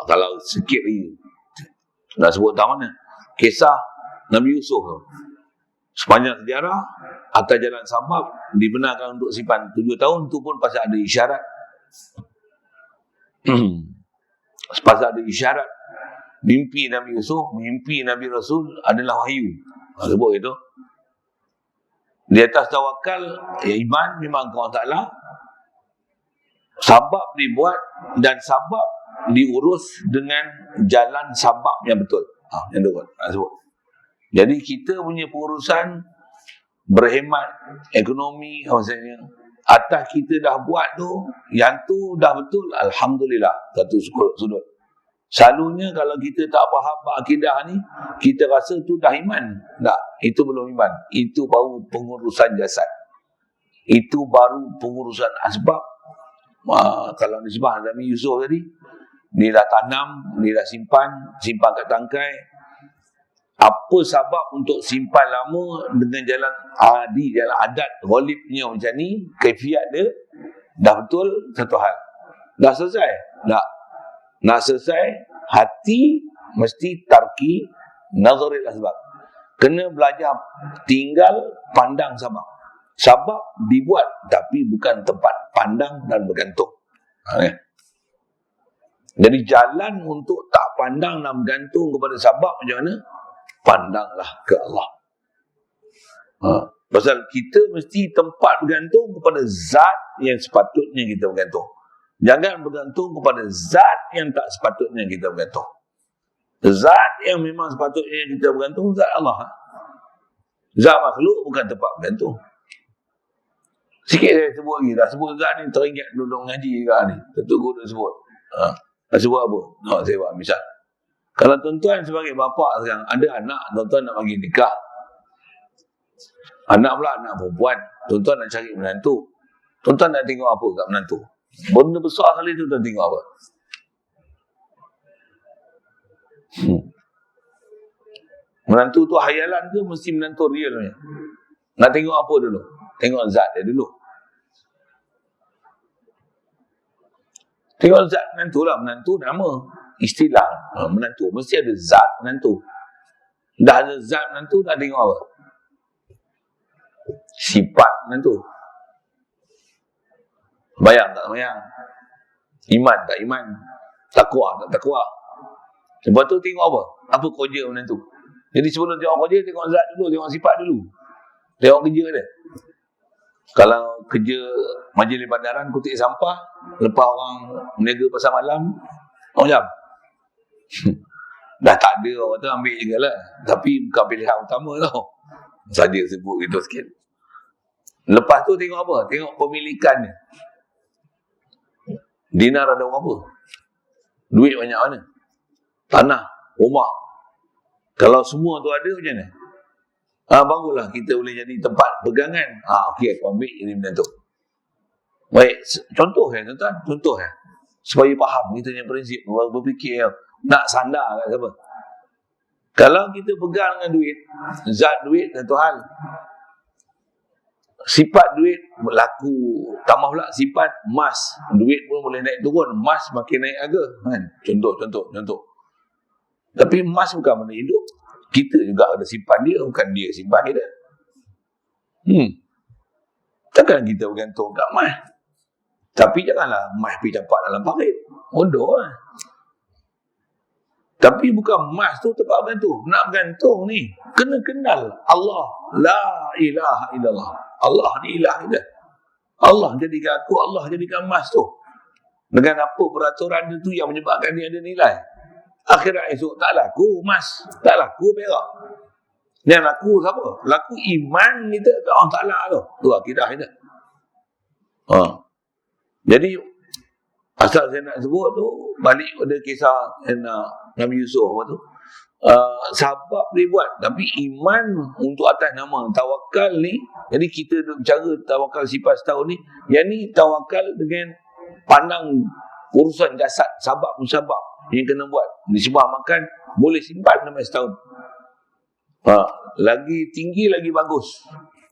Kalau sikit lagi nak sebut tak mana? Kisah Nabi Yusuf tu. Sepanjang sejarah atas jalan sabab dibenarkan untuk simpan 7 tahun tu pun pasal ada isyarat. Pasal ada isyarat mimpi Nabi Yusuf, mimpi Nabi Rasul adalah wahyu. Sebut itu. Di atas tawakal, ya iman memang Allah Ta'ala. Sabab dibuat dan sabab diurus dengan jalan sabab yang betul. Yang tu kan, sebut. Jadi kita punya pengurusan berhemat ekonomi, maksudnya atas kita dah buat tu, yang tu dah betul, alhamdulillah, satu sudut. Selalunya kalau kita tak faham akidah ni, kita rasa tu dah iman. Tak, itu belum iman. Itu baru pengurusan jasad. Itu baru pengurusan asbab. Kalau nisbah Nabi Yusuf tadi, dia dah tanam, dia dah simpan kat tangkai. Apa sebab untuk simpan lama dengan jalan adi, jalan adat, ghalibnya macam ni, kaifiat dia, dah betul satu hal. Dah selesai? Tak. Nak selesai, hati mesti tarki nazaril asbab. Kena belajar tinggal pandang sebab. Sebab dibuat, tapi bukan tempat pandang dan bergantung. Okay. Jadi jalan untuk tak pandang dan bergantung kepada sebab macam mana? Pandanglah ke Allah. Pasal kita mesti tempat bergantung kepada zat yang sepatutnya kita bergantung. Jangan bergantung kepada zat yang tak sepatutnya kita bergantung. Zat yang memang sepatutnya kita bergantung, zat Allah. Zat makhluk bukan tempat bergantung. Sikit saya sebut lagi. Dah sebut zat ni, teringat duduk mengaji juga ni. Tentu guru dah sebut. Dah sebut apa? Saya buat misal. Kalau tuan-tuan sebagai bapa sekarang, ada anak, tuan-tuan nak bagi nikah. Anak pula anak perempuan. Tuan-tuan nak cari menantu. Tuan-tuan nak tengok apa kat menantu? Benda besar kali tu tuan tengok apa? Menantu tu hayalan ke mesti menantu realnya? Nak tengok apa dulu? Tengok zat dia dulu. Tengok zat menantu lah. Menantu nama. Istilah menantu. Mesti ada zat menantu. Dah ada zat menantu, nak tengok apa? Sifat menantu. Bayang tak bayang? Iman tak iman? Takwa tak takwa? Lepas tu tengok apa? Apa kerja menantu? Jadi sebelum tengok kerja, tengok zat dulu, tengok sifat dulu. Tengok kerja dia. Kalau kerja majlis bandaran, kutip sampah, lepas orang meniaga pasar malam, jam. Dah tak ada, orang tu ambil je lah. Tapi bukan pilihan utama tau. Saja sebut gitu sikit. Lepas tu tengok apa? Tengok pemilikan dia. Dinar ada berapa? Duit banyak mana? Tanah, rumah. Kalau semua tu ada macam mana? Barulah kita boleh jadi tempat pegangan. Okey, aku ambil jadi benda tu. Baik, contoh tuan-tuan, contoh supaya faham kita punya prinsip berfikir nak sandar kat siapa. Kalau kita pegang dengan duit, zat duit satu hal. Sifat duit berlaku, tambah pula sifat emas. Duit pun boleh naik turun, emas makin naik harga. Kan? Contoh. Tapi emas bukan benda hidup. Kita juga ada simpan dia, bukan dia simpan kita. Takkan kita bergantung kat emas. Tapi janganlah emas pergi campak dalam parit. Bodoh lah. Tapi bukan emas tu tempat bergantung. Nak bergantung ni, kena kenal Allah. La ilaha illallah. Allah ni ilah kita. Allah jadikan aku, Allah jadikan emas tu. Dengan apa peraturan dia tu yang menyebabkan dia ada nilai. Akhirat esok tak laku emas, tak laku perak. Yang laku siapa? Laku iman kita ke Allah Ta'ala tu. Tu akidah kita. Jadi asal saya nak sebut tu, balik pada kisah Nabi Yusuf apa tu. Sebab dia buat, tapi iman untuk atas nama tawakal ni. Jadi kita bicara tawakal sifat setahun ni, yang ni tawakal dengan pandang urusan jasad, sabab musabab yang kena buat. Nisbah makan boleh simpan sampai setahun. Lagi tinggi lagi bagus.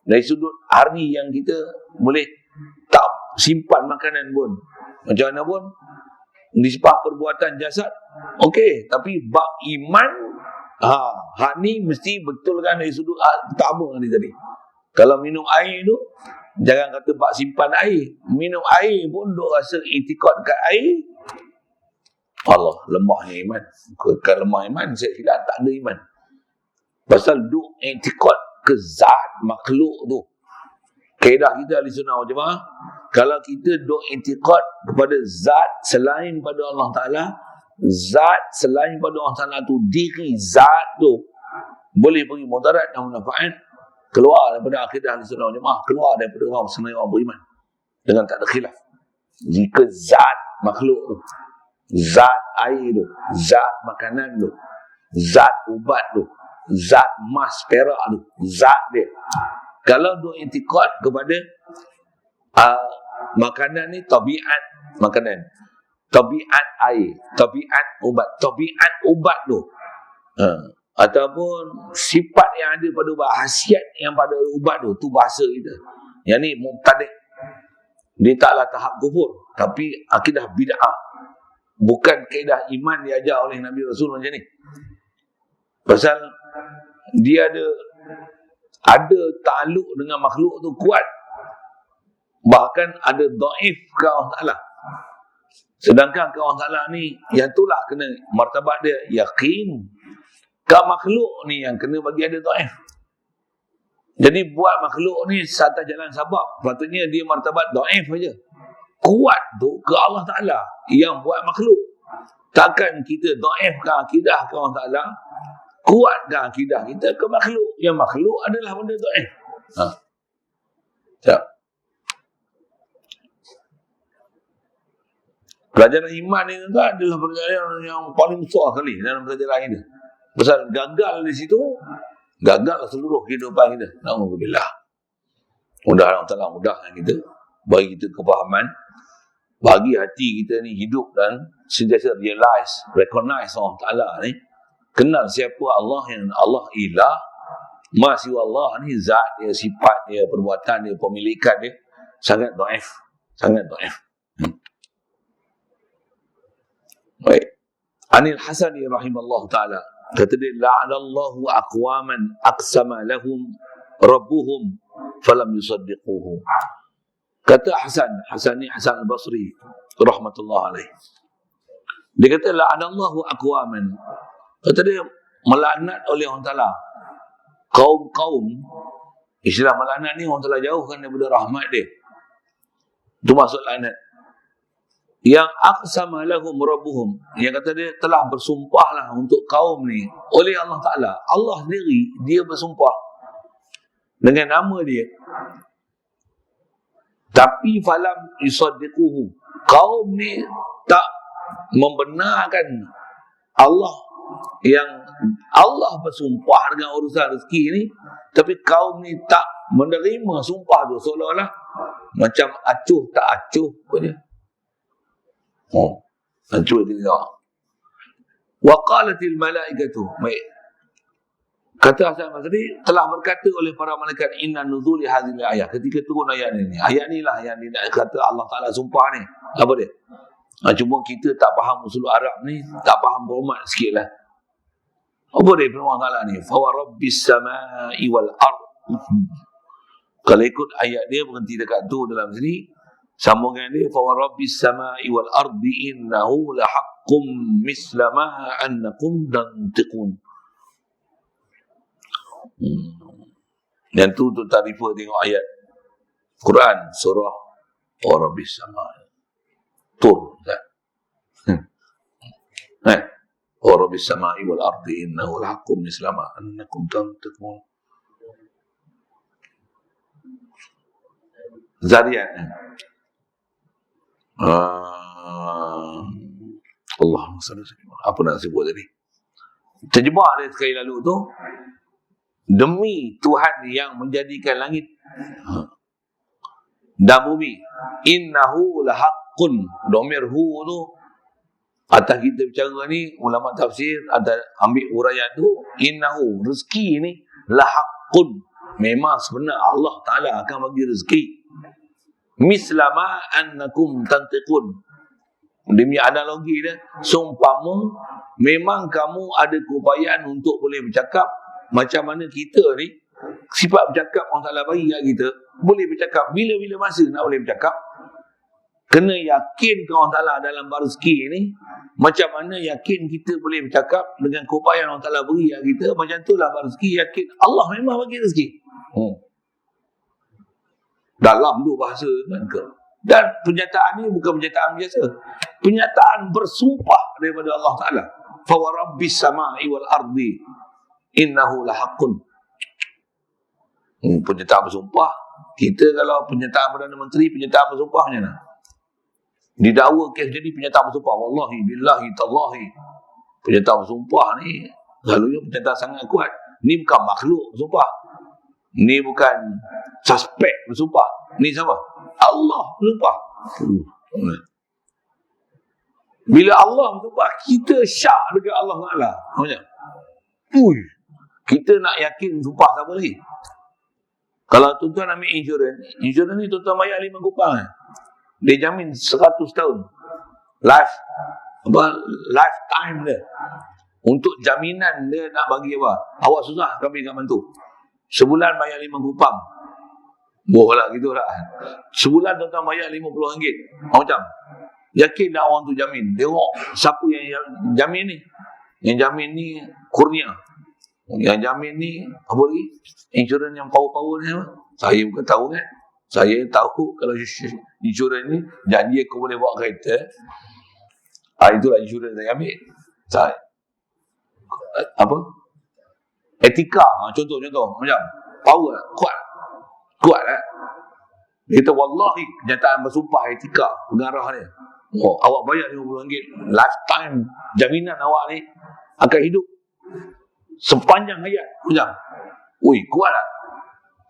Dari sudut hari yang kita boleh tak simpan makanan pun, macam mana pun, nisbah perbuatan jasad okey, tapi bab iman, hak ni mesti betulkan dari sudut pertama ni tadi. Kalau minum air tu, jangan kata bab simpan air. Minum air pun duk rasa itikad kat air, Allah, lemahnya iman. Kalau lemah iman, saya silap tak ada iman. Pasal duk itikad ke zat makhluk tu. Kaedah kita ahli sunnah wal jamaah, kalau kita duk itikad kepada zat selain pada Allah Ta'ala, zat selain pada Allah Ta'ala tu, diri zat tu boleh beri mudarat dan manfaat, keluar daripada akidah ahli sunnah wal jamaah, keluar daripada orang sebenarnya orang beriman dengan tak ada khilaf. Jika zat makhluk tu, zat air tu, zat makanan tu, zat ubat tu, zat emas perak tu, zat dia, kalau duk intikad kepada makanan ni, tabiat makanan, tabiat air, tabiat ubat tu, ataupun sifat yang ada pada ubat, khasiat yang pada ubat tu bahasa kita. Yang ni mubtadi', dia taklah tahap kufur, tapi akidah bid'ah, bukan kaedah iman diajar oleh Nabi Rasul macam ni. Pasal dia ada takluk dengan makhluk tu kuat, bahkan ada dhaif ke Allah Ta'ala. Sedangkan ke Allah Ta'ala ni, yang itulah kena martabat dia yakin. Ke makhluk ni yang kena bagi ada dhaif. Jadi buat makhluk ni atas jalan sabab, patutnya dia martabat dhaif saja. Kuat tu ke Allah Ta'ala yang buat makhluk. Takkan kita dhaif ke akidah ke Allah Ta'ala, kuat ke akidah kita ke makhluk. Yang makhluk adalah benda dhaif. Pelajaran iman ini adalah pelajaran yang paling besar sekali dalam pelajaran ini. Pasal gagal di situ, gagal seluruh kehidupan kita. Alhamdulillah. Mudah Allah Ta'ala mudahkan kita, bagi kita kefahaman, bagi hati kita ni hidup dan sentiasa recognize Allah Ta'ala ni, kenal siapa Allah, yang Allah ilah, masih Allah ni zat dia, sifat dia, perbuatan dia, pemilikan dia sangat dhaif, sangat dhaif. Baik. Anil Hasani rahimallahu ta'ala, kata dia, la'anallahu aqwaman aqsama lahum rabbuhum falam yusaddiquhu. Kata Hasan ni Hasan al-Basri rahmatullah alaih, dia kata la'anallahu aqwaman, kata dia melaknat oleh Allah Ta'ala kaum-kaum. Istilah melaknat ni Allah Ta'ala jauhkan daripada rahmat dia, itu maksud laknat. Yang aqsama lahum rabbuhum, yang kata dia telah bersumpahlah untuk kaum ni oleh Allah Ta'ala. Allah sendiri dia bersumpah dengan nama dia, tapi falam yusaddiquhu, kaum ni tak membenarkan Allah, yang Allah bersumpah dengan urusan rezeki ni, tapi kaum ni tak menerima sumpah tu, seolah-olah macam acuh tak acuh saja. Acuh tidak. Wa qalatil malaikatu, kata Hasan Basri, telah berkata oleh para malaikat, inna nuzuli hadhil ayat, ketika turun ayat ni, ayat ni lah yang dia kata Allah Ta'ala sumpah ni. Apa dia? Cuma kita tak faham usul Arab ni, tak faham berhormat sikit lah. Apa dia firman Allah Ta'ala ni? Fa wa rabbis samai wal ard. Kalau ikut ayat dia berhenti dekat tu dalam sini, sambungan dia, fa wa rabbis samai wal ardi innahu lahaqqum misla ma annakum tantiqun. Dan tu untuk tarifah tengok ayat Quran surah wa rabbis samai tur wa rabbis samai wal ardi innahu lahaqqum misla ma annakum tantiqun. Zariyat. Allahumma salli alaihi. Apa nak sebut tadi? Terjemah dia sekali lalu tu, demi Tuhan yang menjadikan langit dan bumi, innahu lahaqqum lahaqqun. Domir hu tu atas kita bicara ni, ulama tafsir ada ambil uraian tu, innahu, rezeki ni lahaqqun, memang sebenar Allah Ta'ala akan bagi rezeki. Mislama annakum tantiqun, demi analogi dia, seumpama memang kamu ada keupayaan untuk boleh bercakap. Macam mana kita ni, sifat bercakap Allah Ta'ala bagi kat kita, boleh bercakap bila-bila masa nak boleh bercakap. Kena yakin ke Allah Ta'ala dalam rezeki ni. Macam mana yakin kita boleh bercakap dengan keupayaan Allah Ta'ala beri kat kita, macam itulah rezeki, yakin Allah memang bagi rezeki. Dalam tu bahasa kan ke. Dan pernyataan ni bukan pernyataan biasa, pernyataan bersumpah daripada Allah Ta'ala. Fa wa rabbis samai wal ardi innahu lahaqqun. Pernyataan bersumpah. Kita kalau pernyataan Perdana Menteri, pernyataan bersumpah macam mana? Didakwa kes jadi pernyataan bersumpah, wallahi billahi tallahi. Pernyataan bersumpah ni selalunya pernyataan sangat kuat. Ni bukan makhluk bersumpah, ni bukan suspek bersumpah, ni siapa? Allah bersumpah. Bila Allah bersumpah, kita syak dekat Allah Ta'ala. Macam kita nak yakin sumpah siapa lagi? Kalau tuan-tuan ambil insurans ni tuan-tuan bayar 5 kupang dia jamin 100 tahun lifetime dia. Untuk jaminan dia nak bagi apa? Awak susah kami akan bantu. Sebulan bayar 5 kupang. Lah gitu lah. Sebulan tuan-tuan bayar RM50. Macam yakin tak orang tu jamin? Tengok siapa yang jamin ni. Yang jamin ni kurnia. Yang jamin ni apa lagi? Insurans yang power-power ni apa? Saya bukan tahu kan. Saya tahu kalau insurans ni janji aku boleh bawa kereta. Itulah insurans saya ambil. Apa? Etika. Contoh. Macam power. Kuat lah. Dia kata wallahi, kenyataan bersumpah etika. Pengarah dia. Awak bayar RM50. Lifetime jaminan awak ni akan hidup sepanjang hayat. Macam kuat lah.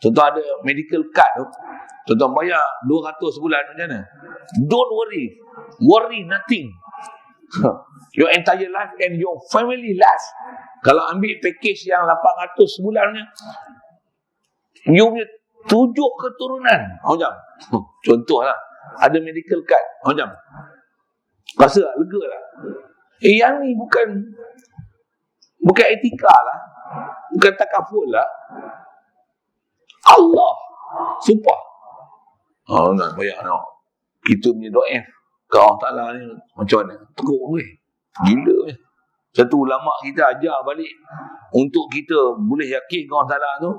Contoh ada medical card tu, tuan-tuan bayar 200 sebulan macam mana? Don't worry nothing. Your entire life and your family life. Kalau ambil package yang 800 sebulan ni, you punya 7 keturunan. Macam contoh lah, ada medical card. Macam rasa tak lega lah. Yang ni bukan etika lah, bukan takaful lah. Allah sumpah. Nak bayar nak. Kita punya doa ke Allah Ta'ala ni macam mana? Teruk weh. Gila weh. Satu ulama kita ajar balik untuk kita boleh yakin ke Allah Ta'ala tu.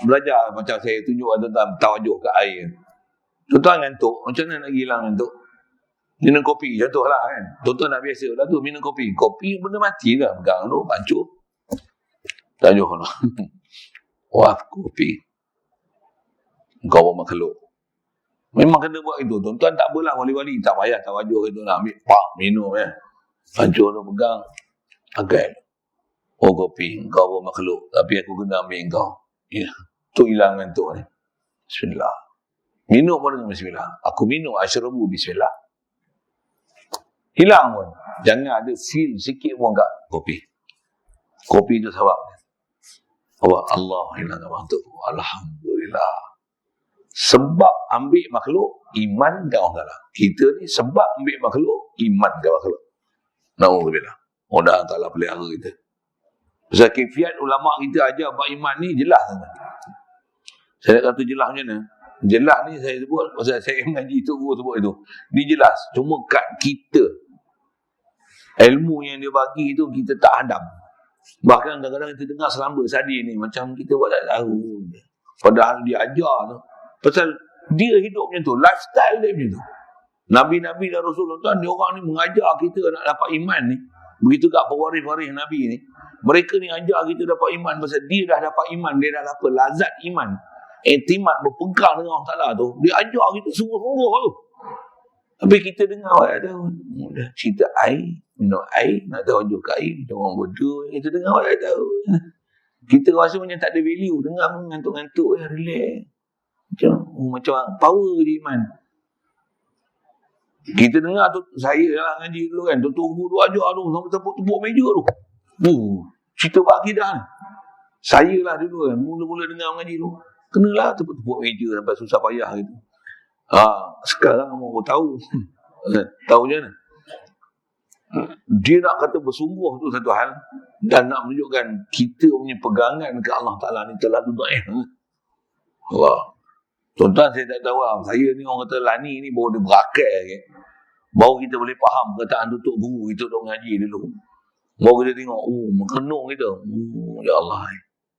Belajar macam saya tunjuk tentang tawajuh ke air. Tuan-tuan ngantuk, macam mana nak hilang ngantuk? Minum kopi contoh lah kan. Tuan-tuan nak biasa lah tu minum kopi. Kopi benda mati lah. Pegang tu, pancur. Tajuh lah. Wah, kopi. Kau apa makhluk. Memang kena buat itu. Tuan-tuan tak apalah, wali-wali tak payah tawajuh itu nak ambil. Minum ya. Pancur tu pegang. Agak. Kopi. Kau apa makhluk. Tapi aku kena ambil kau. Ya. Tu hilang ngantuk ni. Bismillah. Minum pun dengan bismillah. Aku minum asyrabu bismillah. Hilang pun. Jangan ada feel sikit pun kat kopi. Kopi tu sebab Allah hilangkan waktu. Alhamdulillah. Sebab ambil makhluk, iman ke Allah Ta'ala. Kita ni sebab ambil makhluk, iman ke makhluk. Na'udzubillah. Mudah Ta'ala pelihara kita. Pasal kefiat ulama kita ajar bab iman ni jelas. Saya nak kata jelas macam mana? Jelas ni saya sebut, pasal saya mengaji guru sebut itu. Dia jelas. Cuma kat kita, ilmu yang dia bagi tu kita tak hadam. Bahkan kadang-kadang kita dengar selamba sadi ni macam kita buat tak tahu. Padahal dia ajar tu. Pasal dia hidup macam tu, lifestyle dia macam tu. Nabi-nabi dan Rasulullah tuan, dia orang ni mengajar kita nak dapat iman ni. Begitu kat pewaris-waris Nabi ni. Mereka ni ajar kita dapat iman pasal dia dah dapat iman, dia dah dapat lazat iman. Intimat berpegang dengan Allah Ta'ala tu. Dia ajar kita sungguh-sungguh tu. Tapi kita dengar ada cerita air, minum air, nak tawajuh ke air, macam orang bodoh. Kita dengar tak tahu. Kita rasa macam tak ada value. Dengar pun ngantuk-ngantuk, relax. Macam power je iman. Kita dengar tu, saya lah ngaji dulu kan, tu guru ajar tu, sampai tepuk-tepuk meja tu. Cerita akidah ni. Saya lah dulu kan, mula-mula dengar mengaji tu, kenalah tepuk-tepuk meja sampai susah payah gitu. Sekarang mau tahu. Tahu je mana? Dia nak kata bersungguh tu satu hal, dan nak menunjukkan kita punya pegangan ke Allah Ta'ala ni terlalu daif. Allah. Tuan-tuan, saya tak tahu lah. Saya ni orang kata lani ni baru dia berakai ke. Baru kita boleh faham perkataan tutup guru kita duk mengaji dulu. Baru kita tengok, mengenung kita. Ya Allah.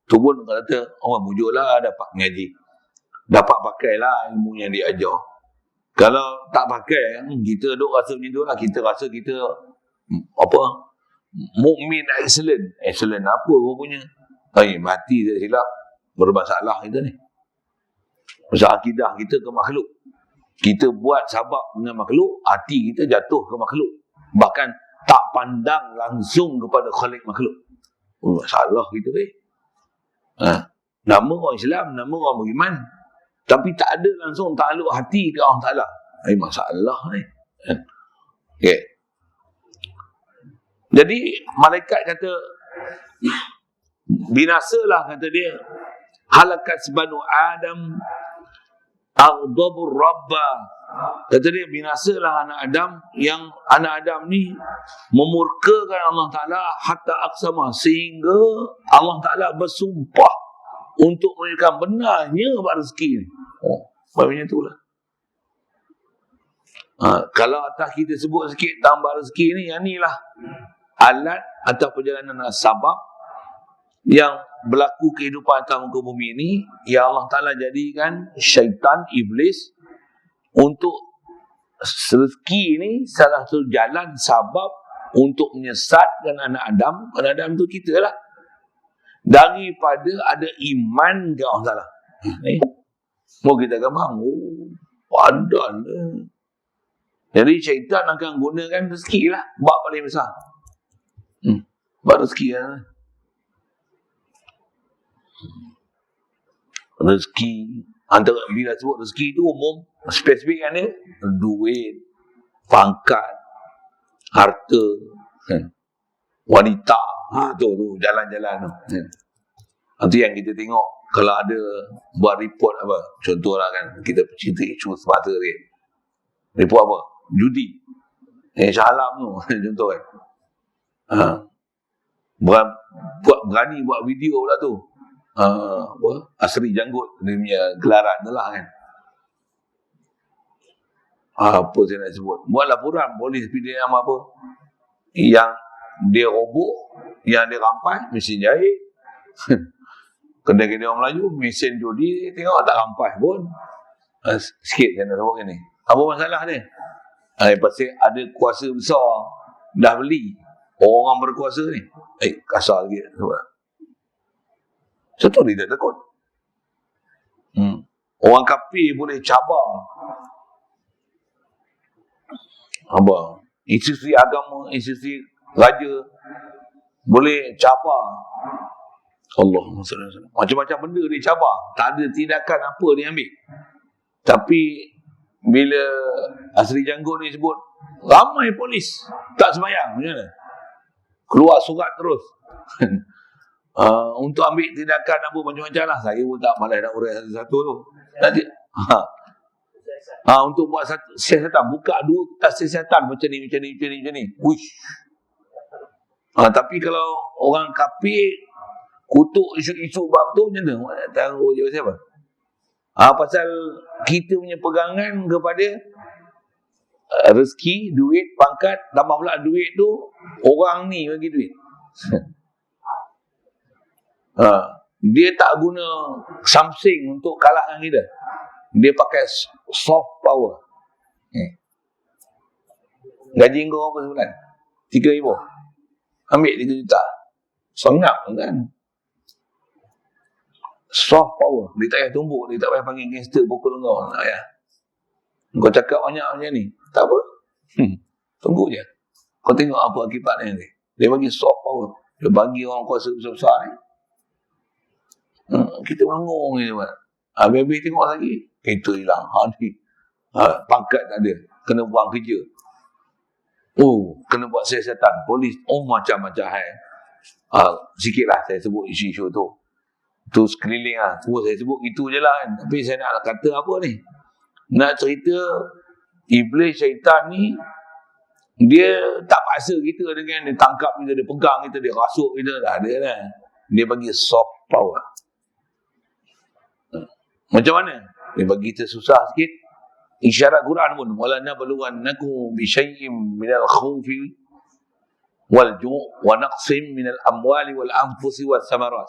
Tu pun kata, orang mujurlah dapat mengaji. Dapat pakailah ilmu yang dia ajar. Kalau tak pakai, kita duk rasa macam tu lah. Kita rasa kita, mukmin excellent. Excellent apa rupanya? Mati tak silap. Bermasalah kita ni. Pasal akidah kita ke makhluk. Kita buat sabab dengan makhluk, hati kita jatuh ke makhluk. Bahkan tak pandang langsung kepada khalik makhluk. Masalah kita ni. Nama orang Islam, nama orang beriman. Tapi tak ada langsung takluk hati ke Allah Ta'ala. Masalah ni. Okay. Jadi, malaikat kata, binasalah kata dia, halakat sebanu Adam, aghdabur Rabba. Kata dia, binasalah anak Adam, yang anak Adam ni memurkakan Allah Ta'ala hatta aksama, sehingga Allah Ta'ala bersumpah untuk menunjukkan benarnya buat rezeki ni. Macam itulah. Kalau atas kita sebut sikit tambah rezeki ni, yang ni lah alat atau perjalanan sabab yang berlaku kehidupan atas muka bumi ni, yang Allah Ta'ala jadikan syaitan, iblis, untuk rezeki ni salah satu jalan sabab untuk menyesatkan anak Adam. Anak Adam tu kita lah. Daripada ada iman ke Allah Ta'ala. Mau kita gambar, padan. Jadi syaitan akan gunakan rezeki lah. Bab paling besar. Bab rezeki lah. Rezeki, antara bila sebut rezeki tu umum, spesifik kan dia, duit, pangkat, harta, wanita, tu jalan-jalan tu. Nanti yang kita tengok kalau ada buat report apa, contohlah kan, kita cerita isu semata dia, report apa, judi, Shah Alam tu contoh kan, berani buat video pula tu. Asri Janggut dia punya gelaran tu lah kan. Apa saya nak sebut, buat laporan polis PDM apa yang dia robok, yang dia rampas mesin jahit. Kedai-kedai orang Melayu mesin judi, tengok tak rampas pun. Sikit saya nak sebut ni, apa masalah dia? Pasal ada kuasa besar dah beli orang berkuasa ni. Kasar sikit sebab contoh dia tak takut. Orang kafir boleh cabar apa, institusi agama, institusi raja boleh cabar. Allahumma salli alaihi wasallam. Macam-macam benda dia cabar. Tak ada tindakan apa dia ambil. Tapi bila Asri Janggut ni sebut, ramai polis tak sembahyang, macam mana? Keluar surat terus. Untuk ambil tindakan apa macam-macam lah. Saya pun tak malas nak urai satu-satu tu. Nanti untuk buat satu siasatan, buka dua kertas siasatan macam ni. Wish. Tapi kalau orang kafir kutuk isu-isu bab tu macam tu, tahu je siapa. Pasal kita punya pegangan kepada rezeki, duit, pangkat, tambah pula duit tu orang ni bagi duit. Dia tak guna something untuk kalahkan kita. Dia pakai soft power. Gaji kau berapa sebulan? 3,000. Ambil 3 juta. Sengap kan? Soft power. Dia tak payah tumbuk, dia tak payah panggil gangster pukul kau. Tak payah. Kau cakap banyak macam ni, tak apa. Tunggu je. Kau tengok apa akibatnya nanti. Dia bagi soft power. Dia bagi orang kuasa besar-besar ni. Kita menanggung je. Habis-habis tengok lagi, kita hilang. Pangkat tak ada, kena buang kerja. Kena buat siasatan, polis, macam-macam hal. Sikitlah saya sebut isu-isu tu. Tu sekeliling lah. Saya sebut gitu je lah kan. Tapi saya nak kata apa ni? Nak cerita iblis syaitan ni, dia tak paksa kita dengan dia tangkap kita, dia pegang kita, dia rasuk kita. Tak ada lah. Dia bagi soft power. Macam mana? Dia bagi kita susah sikit. Isyarat Quran pun, wala nabluwannakum bi syai'in minal khawfi wal ju' wa naqsim minal amwali wal anfusi was samarat.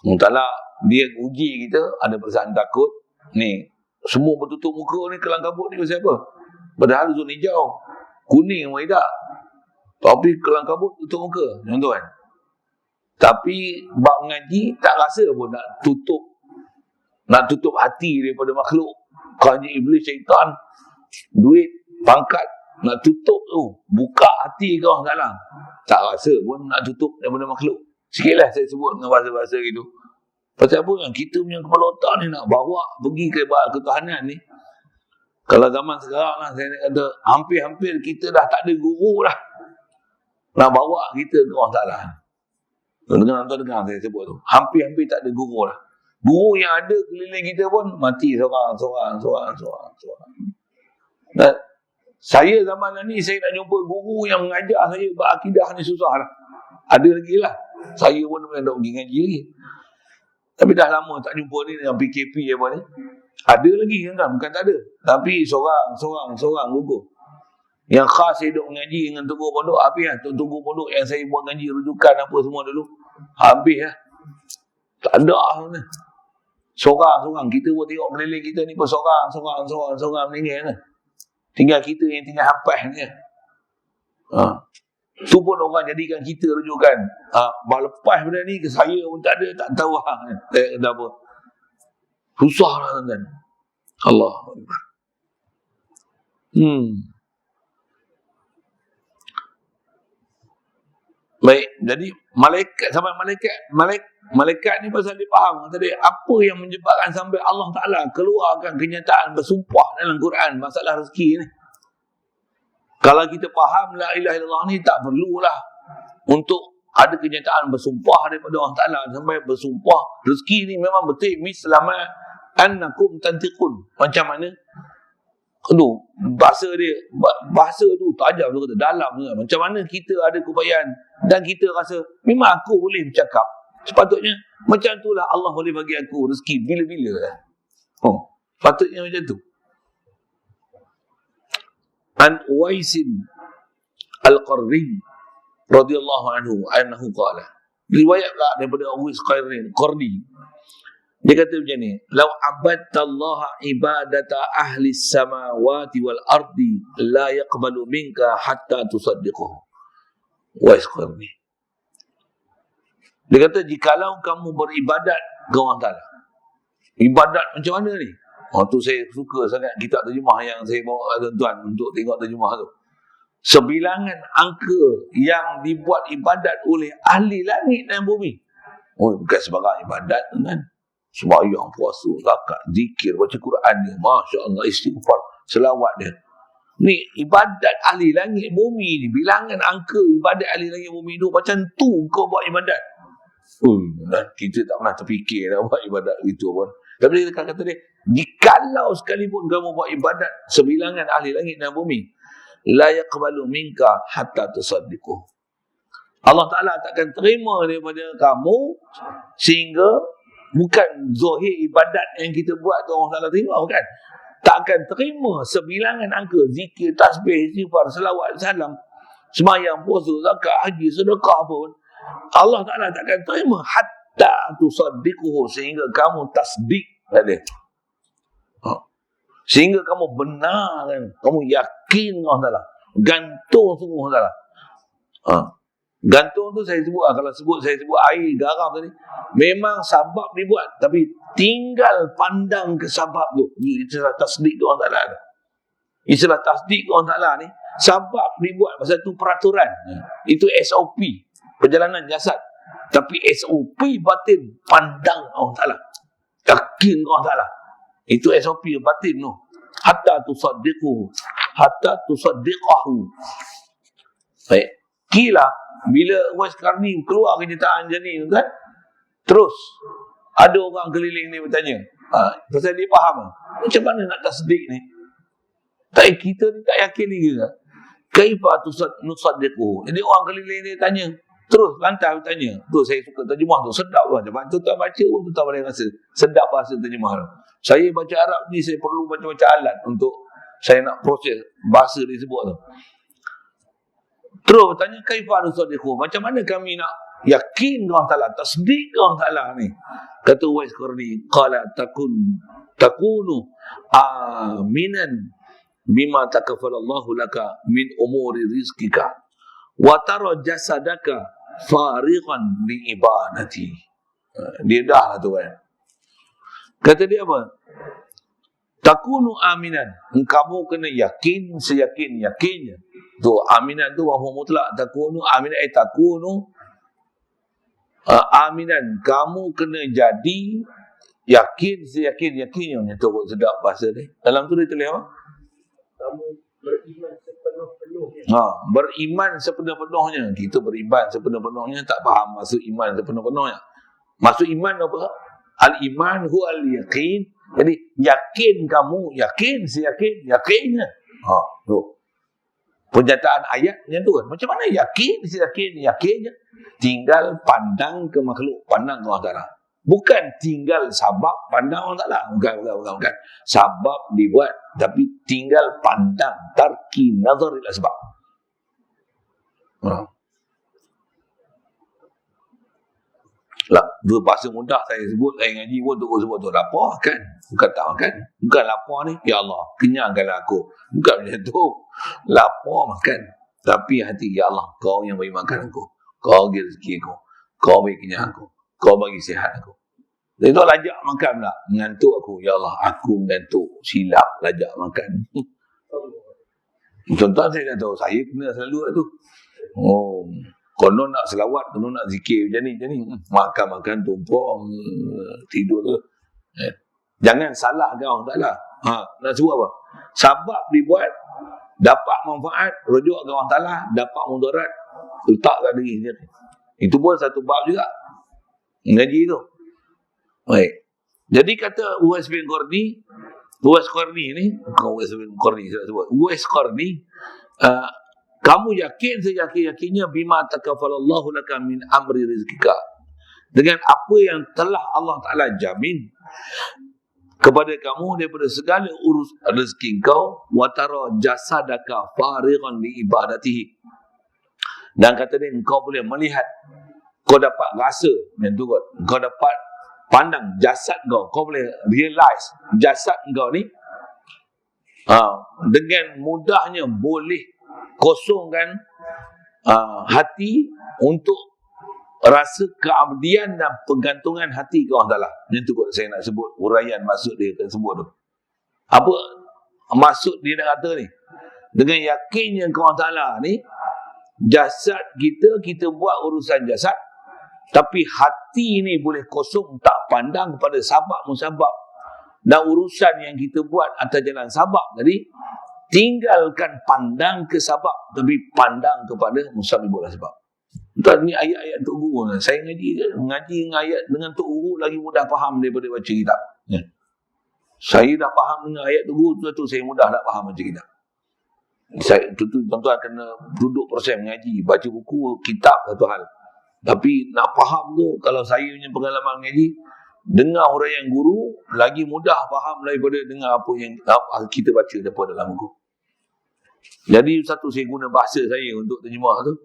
Allah dia uji kita, ada perasaan takut. Ni semua bertutup muka ni, kelang kabut ni pasal apa? Padahal zon hijau, kuning pun tak. Tapi kelang kabut tutup muka, tuan-tuan. Tapi bab mengaji tak rasa pun nak tutup hati daripada makhluk. Kerana iblis syaitan, duit, pangkat, nak tutup tu, buka hati kau dalam. Tak rasa pun nak tutup daripada makhluk. Sikitlah saya sebut dengan bahasa-bahasa gitu. Pasal apa kan? Kita punya kepala otak ni nak bawa pergi ke ketuhanan ni. Kalau zaman sekarang lah, saya nak kata, hampir-hampir kita dah tak ada guru dah. Nak bawa kita ke Allah Ta'ala. Dengar saya sebut tu. Hampir-hampir tak ada guru dah. Guru yang ada keliling kita pun mati seorang. Dan saya zaman ni, saya nak jumpa guru yang mengajar saya berakidah ni susah lah. Ada lagi lah. Saya pun tak pergi ngaji lagi. Tapi dah lama tak jumpa ni dengan PKP apa ni. Ada lagi kan, bukan tak ada. Tapi seorang guru. Yang khas saya duduk mengaji dengan tunggu pondok. Habis lah tunggu pondok yang saya buat ngaji rujukan apa semua dulu. Habis lah. Tak ada lah. Seorang. Kita pun tengok keliling kita ni pun seorang meninggal kan. Tinggal kita yang tinggal hampas ni kan. Tu pun orang jadikan kita rujukan. Lepas benda ni, saya pun tak ada, tak tahu kan. Tak apa. Susah lah kan. Allah. Baik, jadi malaikat ni pasal dia faham tadi apa yang menyebabkan sampai Allah Ta'ala keluarkan kenyataan bersumpah dalam Quran masalah rezeki ni. Kalau kita faham la ilaha illallah ni, tak perlulah untuk ada kenyataan bersumpah daripada Allah Ta'ala sampai bersumpah rezeki ni memang betul mislama annakum tantiqun. Macam mana? Tu bahasa tu tajam tu, kata dalam tu. Macam mana kita ada keupayaan dan kita rasa memang aku boleh bercakap. Sepatutnya macam itulah Allah boleh bagi aku rezeki bila-bila lah. Patutnya macam tu. An Uwaisin Al-Qarni radhiyallahu anhu qala. Riwayat lah daripada Uwais Qarni. Dia kata macam ni, "Lau abadtallaha ibadata ahli samawati wal ardi la yaqbalu minka hatta tusaddiquhu." Uwais Qarni. Dia kata, jikalau kamu beribadat ke Allah Ta'ala. Ibadat macam mana ni? Tu saya suka sangat kitab terjemah yang saya bawa tuan-tuan untuk tengok terjemah tu. Sebilangan angka yang dibuat ibadat oleh ahli langit dan bumi. Bukan sebarang ibadat kan. Sembahyang, puasa, zakat, zikir, baca Quran dia. Masya Allah, istighfar, selawat dia. Ni ibadat ahli langit bumi ni. Bilangan angka ibadat ahli langit bumi tu macam tu kau buat ibadat. Kita tak pernah terfikir nak buat ibadat itu pun. Tapi dia kata dia, jikalau sekalipun kamu buat ibadat sebilangan ahli langit dan bumi, la yaqbalu minka hatta tusaddiquh. Allah Ta'ala takkan terima daripada kamu sehingga bukan zahir ibadat yang kita buat tu Allah Ta'ala terima, bukan. Takkan terima sebilangan angka zikir, tasbih, istighfar, selawat, salam, sembahyang, puasa, zakat, haji, sedekah pun Allah Ta'ala takkan terima hatta tusaddiquhu, sehingga kamu tasdik tadi. Sehingga kamu benarkan, kamu yakin Allah Ta'ala, gantung sungguh Allah Ta'ala. Gantung tu saya sebut, kalau saya sebut air, garam tadi, memang sabab dibuat, tapi tinggal pandang ke sabab tu. Istilah tasdik tu Allah Ta'ala. Istilah tasdik Allah Ta'ala ni, sabab dibuat, pasal tu peraturan. Itu SOP, perjalanan jasad. Tapi SOP batin, pandang Allah Ta'ala, yakin Allah Ta'ala. Itu SOP batin tu. hatta tusaddiqahu. Baik. Kila bila Uwais Qarni keluar kenyataan macam ni kan, terus ada orang keliling ni bertanya, pasal dia faham macam mana nak tasdik ni. Tak, kita ni tak yakin ni ke? Kaifa nusaddiquhu. Jadi orang keliling ni tanya, terus lantas bertanya. Tu saya suka terjemah tu, sedap tu. Macam tak baca pun tu tak boleh rasa. Sedap bahasa terjemah tu. Saya baca Arab ni saya perlu macam-macam alat untuk saya nak proses bahasa disebut tu. Terus bertanya, kaifa nusaddiquhu. Macam mana kami nak yakin Allah Ta'ala, tasdik Allah Ta'ala ni? Kata Uwais Qarni, qala takunu aminan bima takaffalallahu laka min umuri rizqika wa tara jasadaka farighan li ibadati. Dia dah lah tu kan. Kata dia apa? Takunu aminan. Kamu kena yakin seyakin-yakinnya. Tu aminan tu wahyu mutlak. Takunu aminan takunu aminan. Kamu kena jadi yakin seyakin-yakinnya. Itu sedap bahasa ni. Dalam tu dia tulis apa? Kamu beriman sepenuh-penuhnya. Beriman sepenuh-penuhnya. Kita beriman sepenuh-penuhnya tak faham maksud iman sepenuh-penuhnya. Maksud iman apa? Al-iman huwa al-yaqin. Jadi yakin kamu, yakin seyakin-yakinnya. Tu. Penyataan ayatnya tu kan. Macam mana yakin seyakin-yakinnya? Tinggal pandang ke makhluk, pandang ke Allah Ta'ala. Bukan tinggal sabab pandang Allah Ta'ala. Bukan. Sabab dibuat, tapi tinggal pandang. Tarki nazar ila sebab. Lah, dua bahasa mudah saya sebut, saya ngaji pun untuk sebut tu. Lapar kan? Bukan tak makan. Bukan lapar ni, ya Allah, kenyangkanlah aku. Bukan macam tu. Lapar makan. Tapi hati, ya Allah, kau yang bagi makan aku. Kau bagi rezeki aku. Kau bagi kenyang aku. Kau bagi sihat aku. Jadi tu lajak makan pula. Mengantuk aku. Ya Allah, aku mengantuk. Silap lajak makan. Contoh saya dah tahu. Saya kena selalu tu. Konon nak selawat, konon nak zikir macam ni. Makan tumpang, tidur tu. Jangan salahkan orang Ta'ala. Nak sebut apa? Sabab dibuat, dapat manfaat, rujuk ke orang Ta'ala, dapat mudarat, letakkan diri sendiri. Itu pun satu bab juga. Ngaji tu. Baik. Jadi kata Uwais bin Qarni ni, Uwais Qarni, kamu yakin seyakin-yakinnya bima takaffalallahu laka min amri rizqika. Dengan apa yang telah Allah Ta'ala jamin kepada kamu daripada segala urus rezeki kau, wa tara jasadaka farighan li ibadatihi. Dan kata dia, engkau boleh melihat, kau dapat rasa, kau dapat pandang jasad kau boleh realize jasad kau ni dengan mudahnya boleh kosongkan hati untuk rasa keabdian dan pergantungan hati ke Allah Ta'ala. Yang tu kot saya nak sebut uraian maksud dia tersebut tu. Apa maksud dia nak kata ni? Dengan yakinnya ke Allah Ta'ala ni, jasad kita buat urusan jasad, tapi hati ni boleh kosong, tak pandang kepada sabab-musabab dan urusan yang kita buat atas jalan sabab tadi. Tinggalkan pandang ke sabab, tapi pandang kepada musabibul asbab. Tuan, ni ayat-ayat Tok Guru. Saya ngaji ayat dengan Tok Guru lagi mudah faham daripada baca kitab. Saya dah faham dengan ayat Tok Guru tu saya mudah nak faham baca kitab. Tuan-tuan kena duduk proses mengaji, baca buku, kitab satu hal. Tapi nak faham tu, kalau saya punya pengalaman mengaji, dengar huraian guru lagi mudah faham daripada dengar apa yang kita baca daripada dalam buku. Jadi satu saya guna bahasa saya untuk terjemah tu.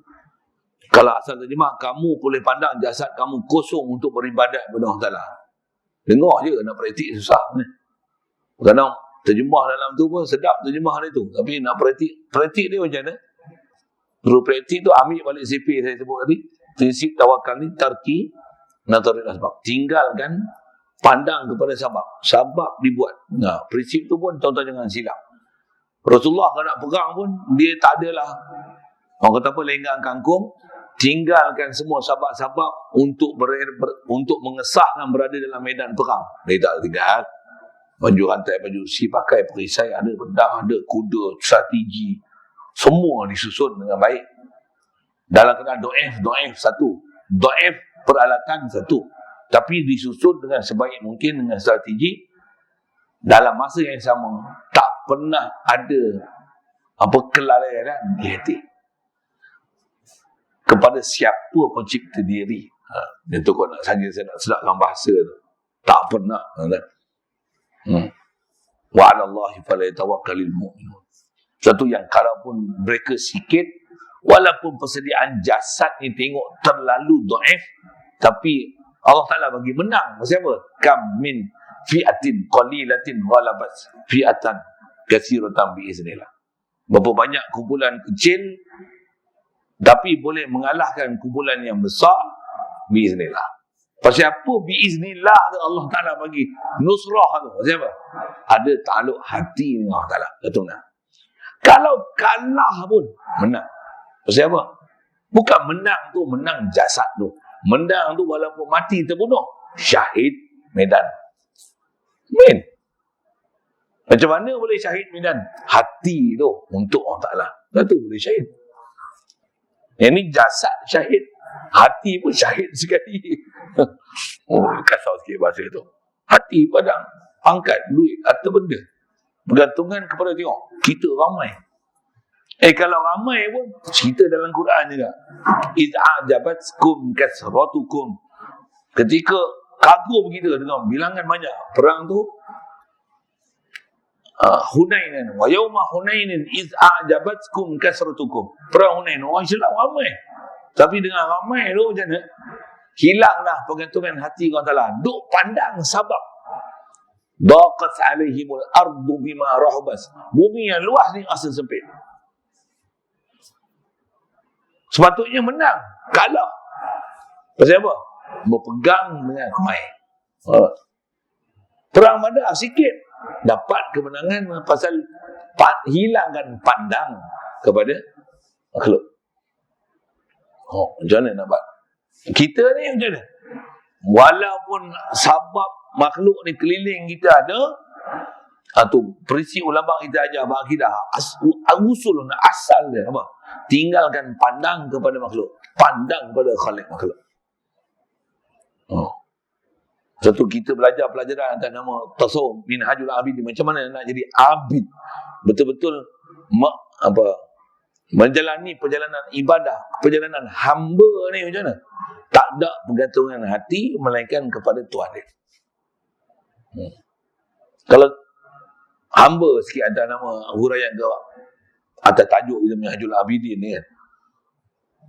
Kalau asal terjemah, kamu boleh pandang jasad kamu kosong untuk beribadat kepada Allah Ta'ala. Dengar je, nak praktik susah ni. Kadang terjemah dalam tu pun sedap terjemah dia tu. Tapi nak praktik dia macam mana? Perlu praktik tu ambil balik CP saya sebut tadi. Prinsip tawakal ni tarki nazaril asbab. Tinggalkan pandang kepada sabab. Sabab dibuat. Prinsip tu pun tuan-tuan jangan silap. Rasulullah kalau nak perang pun dia tak adalah orang kata apa, lenggang kangkung. Tinggalkan semua sabab-sabab untuk untuk mengesahkan berada dalam medan perang. Dia tak tinggal. baju rantai, baju besi, pakai perisai, ada pedang, ada kuda, strategi, semua disusun dengan baik. Dalam keadaan do'if satu, do'if peralatan satu, tapi disusun dengan sebaik mungkin dengan strategi. Dalam masa yang sama, tak pernah ada kelalaian di hati kepada siapa pencipta diri. Itu kau nak saja saya nak sedapkan bahasa tu. Tak pernah. Wa 'ala Allahi falyatawakkalul mu'minun. Satu yang kalaupun mereka sikit, walaupun persediaan jasad ni tengok terlalu dhaif, tapi Allah Ta'ala bagi menang. Pasal apa? Kam min fi'atin qalilatin ghalabat fi'atan katsiratan biiznillah. Berapa banyak kumpulan kecil tapi boleh mengalahkan kumpulan yang besar biiznillah. Pasal apa biiznillah tu Allah Ta'ala bagi nusrah tu? Pasal apa? Ada takluk hati dengan Allah Ta'ala. Betul tak? Kalau kalah pun menang. Pasal apa? Bukan menang tu menang jasad tu. Menang tu walaupun mati terbunuh, syahid medan. Amin. Macam mana boleh syahid medan? Hati tu untuk Allah Ta'ala. Itu boleh syahid. Yang ni jasad syahid, hati pun syahid sekali. Kasar sikit bahasa itu. Hati padang, pangkat, duit, atau benda. Bergantungan kepada tengok. Kita ramai. Kalau ramai pun, cerita dalam Quran juga. Iz'ajabatkum kasratukum. Ketika kagum kita dengan bilangan banyak. Perang tu, Hunainan. Wa yawma Hunainin iz'ajabatkum kasratukum. Perang Hunain. Orang Islam ramai. Tapi dengan ramai tu macam mana? Hilanglah pergantungan hati Allah Ta'ala. Duk pandang sabab. Daqat alaihimul ardu bima rahbas. Bumi yang luas ni rasa sempit. Sepatutnya menang. Kalah. Pasal apa? Berpegang dengan ramai. Perang Badar sikit. Dapat kemenangan pasal hilangkan pandang kepada makhluk. Macam mana nak buat? Kita ni macam mana? Walaupun sabab makhluk ni keliling kita ada, atau perisi ulama kita ajar berakidah usul asal dia apa? Tinggalkan pandang kepada makhluk, pandang kepada khalik makhluk. Satu kita belajar pelajaran atas nama tasawuf Minhajul Abidin, macam mana nak jadi abid, betul-betul menjalani perjalanan ibadah, perjalanan hamba ni macam mana? Tak ada pergantungan hati melainkan kepada Tuhan dia. Kalau hamba sikit atas nama huraian ke atas tajuk kita Minhajul Abidin ni kan,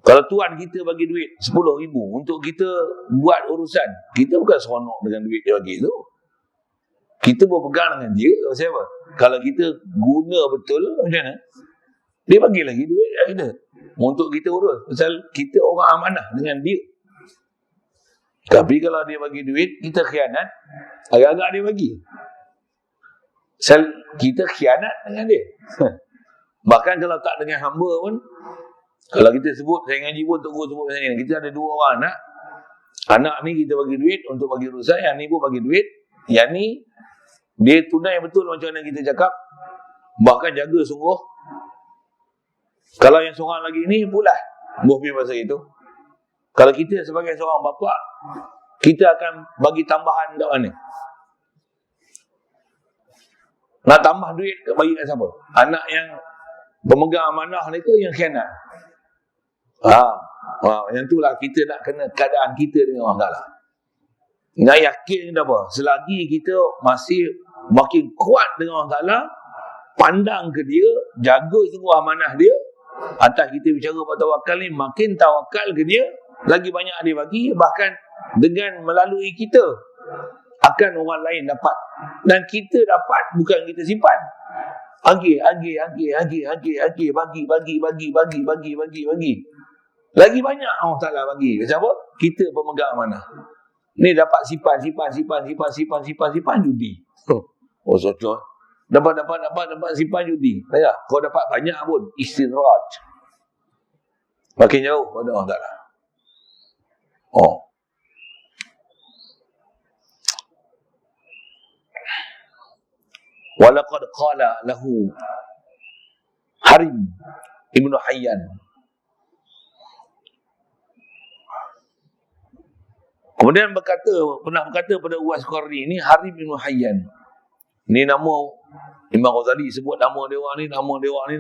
kalau Tuhan kita bagi duit 10,000 untuk kita buat urusan, kita bukan seronok dengan duit dia bagi tu. Kita berpegang dengan dia. Siapa? Kalau kita guna betul, macam mana? Dia bagi lagi duit kita untuk kita urus. Pasal kita orang amanah dengan dia. Tapi kalau dia bagi duit, kita khianat, agak-agak dia bagi. Pasal kita khianat dengan dia. Bahkan kalau tak dengan hamba pun, kalau kita sebut, saya ngaji pun untuk sebut macam ni, kita ada 2 orang anak. Anak ni kita bagi duit untuk bagi urusan, yang ni pun bagi duit. Yang ni, dia tunai betul macam mana kita cakap. Bahkan jaga sungguh. Kalau yang seorang lagi ni, pula buah pasal itu. Kalau kita sebagai seorang bapa, kita akan bagi tambahan kat mana? Nak tambah duit, bagi kat siapa? Anak yang pemegang amanah ni ke yang khianat? Yang tu lah kita nak kena keadaan kita dengan orang Ta'ala. Nak yakin apa? Selagi kita masih makin kuat dengan orang Ta'ala, pandang ke dia, jaga sungguh amanah dia, atas kita bicara bertawakal ni, makin tawakal ke dia, lagi banyak dia bagi, bahkan dengan melalui kita akan orang lain dapat. Dan kita dapat bukan kita simpan. Bagi. Lagi banyak Allah Ta'ala bagi. Macam apa? Kita pemegang amanah. Ni dapat simpan judi. Socoh. Dapat simpan judi. Ya, kau dapat banyak pun istidraj. Makin jauh pada Allah Ta'ala. walaqad qala lahu Harim Ibnu Hayyan. Kemudian pernah berkata pada Uwais Qarni ni, Harim Ibnu Hayyan. Ni nama Imam Ghazali sebut nama dia orang ni,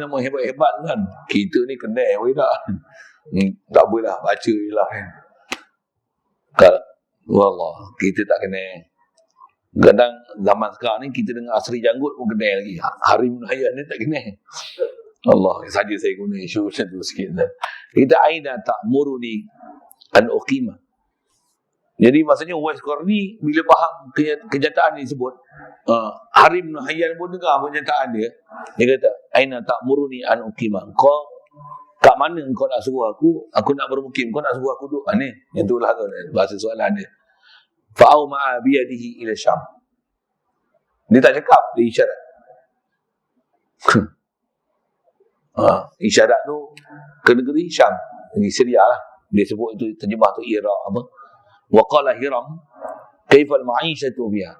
nama hebat-hebat kan. Kita ni kenal weh dah. Tak boleh lah, baca je lah kan. Wallah, kita tak kenal. Kadang zaman sekarang ni kita dengar Asri Janggut pun kenal lagi. Harim Ibnu Hayyan ni tak kenal. Allah, saja saya guna isu macam tu sikit. Kita aina ta'muruni an uqimah. Jadi maksudnya Uwais Qarni bila faham kenyataan ni sebut, Harim Ibnu Hayyan pun dengar kenyataan dia. Dia kata, aina ta'muruni an uqimah. Kau kat mana kau nak suruh aku nak bermukim, kau nak suruh aku duduk ni. Yang itulah bahasa soalan dia. Fa'au ma'a biyadihi ila Syam. Dia tak cakap, dia isyarat. Isyarat tu ke negeri Syam, negeri Syria lah. Dia sebut itu terjemah tu Iraq apa. Wa qala Hiram kaifal ma'ishatu biha.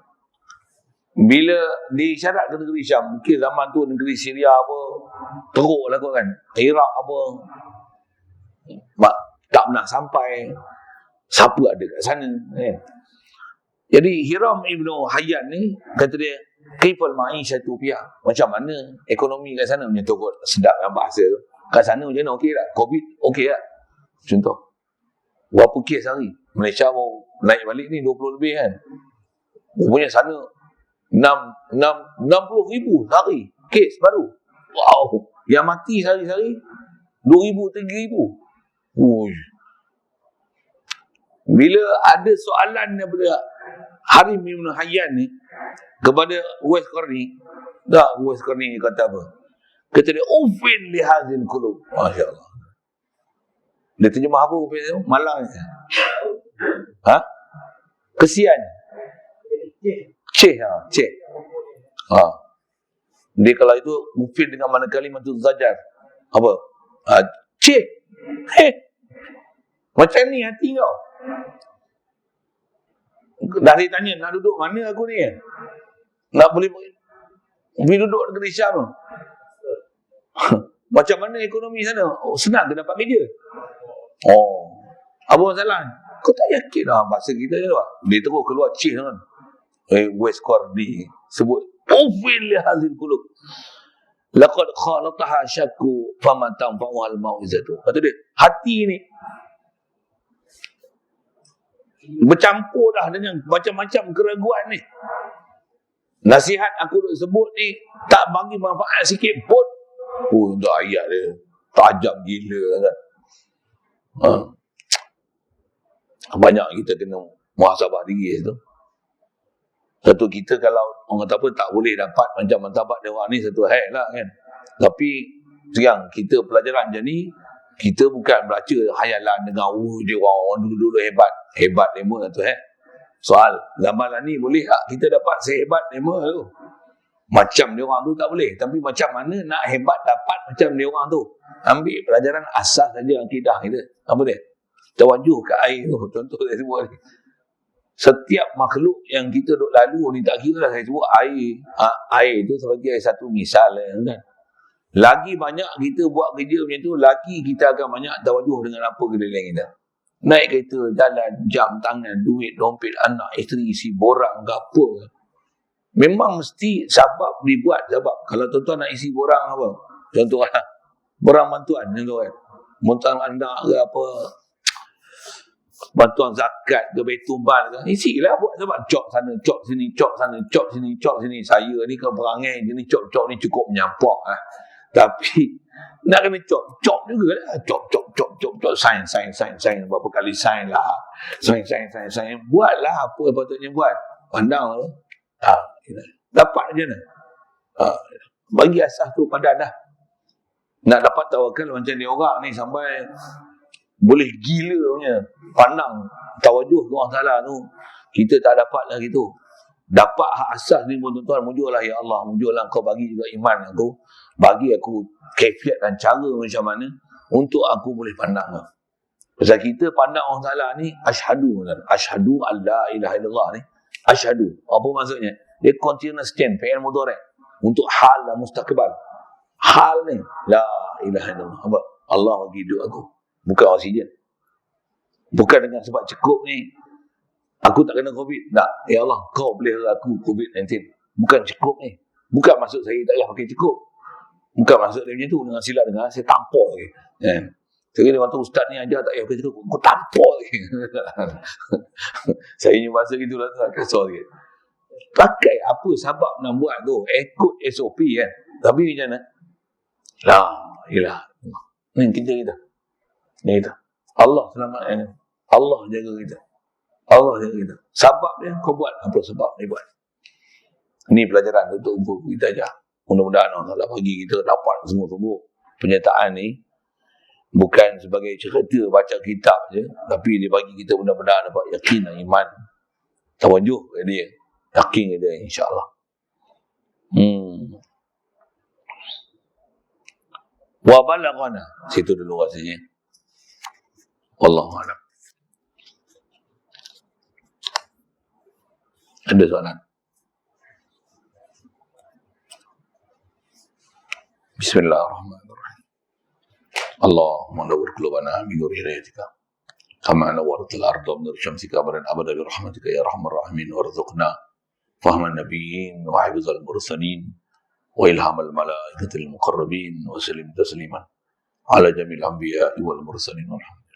Bila diisyarat ke negeri Syam, mungkin zaman tu negeri Syria apa teruk lah kot kan. Iraq apa tak pernah sampai. Siapa ada kat sana kan. Jadi Hiram Ibnu Hayyan ni kata dia, kaifal ma'ishatu biha, macam mana ekonomi kat sana. Macam tu kot, sedap kan bahasa tu. Kat sana macam mana, okey tak? Covid okey tak? Contoh, berapa kes hari? Malaysia mau naik balik ni 20 lebih kan. Rupanya sana 60,000 sehari kes baru. Wow. Yang mati sehari-hari 2,000, 3,000. Ui. Bila ada soalan daripada Harim Ibnu Hayyan ni kepada Uwais Qarni, Uwais Qarni kata apa? Kata dia, ufin li hazil qulub. Masya-Allah. Dia terjemah apa ufin tu? Malang. Kesian. Ceh. Dia kalau itu ufin dengan mana kalimat tu zajar. Apa? Ceh. Macam ni hati kau. Dah dia tanya, nak duduk mana aku ni kan? Nak boleh duduk negeri Syam. Macam mana ekonomi sana? Senang ke dapat kerja? Apa masalah? Kau tak yakin lah bahasa kita je lah. Dia terus keluar cih kan. Uwais Qarni sebut, ufil li hazil qulub laqad khalataha syakku faman tanfa'uhal mau'izatu. Kata dia, hati ni bercampur dah dengan macam-macam keraguan ni. Nasihat aku nak sebut ni tak bagi manfaat sikit pun. Dah ayat dia tajam gila kan. Banyak kita kena muhasabah diri tu. Satu, kita kalau orang kata apa tak boleh dapat macam martabat dia orang ni, satu hal lah kan. Tapi sekarang kita pelajaran macam ni, kita bukan baca hayalan dengan dia orang dulu-dulu hebat lema tu Soal zaman ni boleh tak kita dapat sehebat lema tu? Macam dia orang tu tak boleh. Tapi macam mana nak hebat dapat macam dia orang tu? Ambil pelajaran asas saja akidah kita. Apa dia? Tawajuh ke air tu. Contoh saya sebut ni. Setiap makhluk yang kita duk lalu ni, tak kira lah saya sebut air. Air tu sebagai satu misal kan. Lagi banyak kita buat kerja macam tu, lagi kita akan banyak tawajuh dengan apa keliling kita. Naik kereta, jalan, jam tangan, duit, dompet, anak, isteri, isi borang ke apa. Memang mesti sebab dibuat. Sebab kalau tuan-tuan nak isi borang apa, contoh lah, borang bantuan contoh kan, bantuan anak ke apa, bantuan zakat ke Baitul Mal ke, isilah buat. Sebab cop sana, cop sini, cop sana, cop sini, cop sini. Saya ni kalau perangai jenis cop-cop ni cukup menyampak lah. Tapi nak kena cop juga lah. Cop, sain, berapa kali sain lah. Sain. Buatlah apa yang patutnya buat. Pandang lah. Dapat je lah. Bagi asas tu padan dah. Nak dapat tawakal macam dia orang ni sampai boleh gila punya pandang tawajuh ke Allah Ta'ala tu, kita tak dapat lah gitu. Dapat hak asas ni pun tuan-tuan, mujurlah ya Allah, mujurlah kau bagi juga iman aku, bagi aku kaifiat dan cara macam mana untuk aku boleh pandang lah. Pasal kita pandang Allah Ta'ala ni asyhadu an la ilaha illallah ni, asyhadu apa maksudnya? Dia continuous tense, fi'il mudhari'. untuk hal dan mustaqbal. Hal ni, la ilaha illallah. Apa? Allah bagi hidup aku. Bukan oksigen. Bukan dengan sebab cukup ni, aku tak kena COVID. Tak. Ya Allah, kau pelihara aku COVID-19. Bukan cukup ni. Bukan maksud saya tak payah pakai cukup. Bukan maksud dia macam tu. Dengan silap dengar, saya tampar lagi. Sekali dia kata, ustaz ni ajar tak payah pakai cukup. Aku tampar lagi. Saya punya bahasa gitulah. Kesal sikit. Pakai apa sebab nak buat tu. Ikut SOP kan. Tapi macam mana? La ilaha illallah. Ni kita. Ni kita. Allah selamatkan. Allah jaga kita. Allah jaga kita. Sebab dia kau buat apa sebab dia buat. Ini pelajaran untuk kita ajar. Mudah-mudahan Allah bagi kita dapat semua penyertaan ni bukan sebagai cerita baca kitab je, tapi dia bagi kita benar-benar dapat yakin dan iman. Tawajuh ke dia. Yakin ke dia insya-Allah. Wa balaghana. Situ dulu rasanya. Wallahu a'lam. Ada soalan? Bismillahirrahmanirrahim. Allahumma nawwir qulubana bi nuri hidayatika kama nawwartal arda bi nuri syamsika abadan abada bi rahmatika ya arhamar rahimin warzuqna fahman nabiyyin wa hifzal mursalin wa ilhamal malaikatil muqarrabin wa sallim tasliman ala jamil anbiya'i wal mursalin walhamdulillah.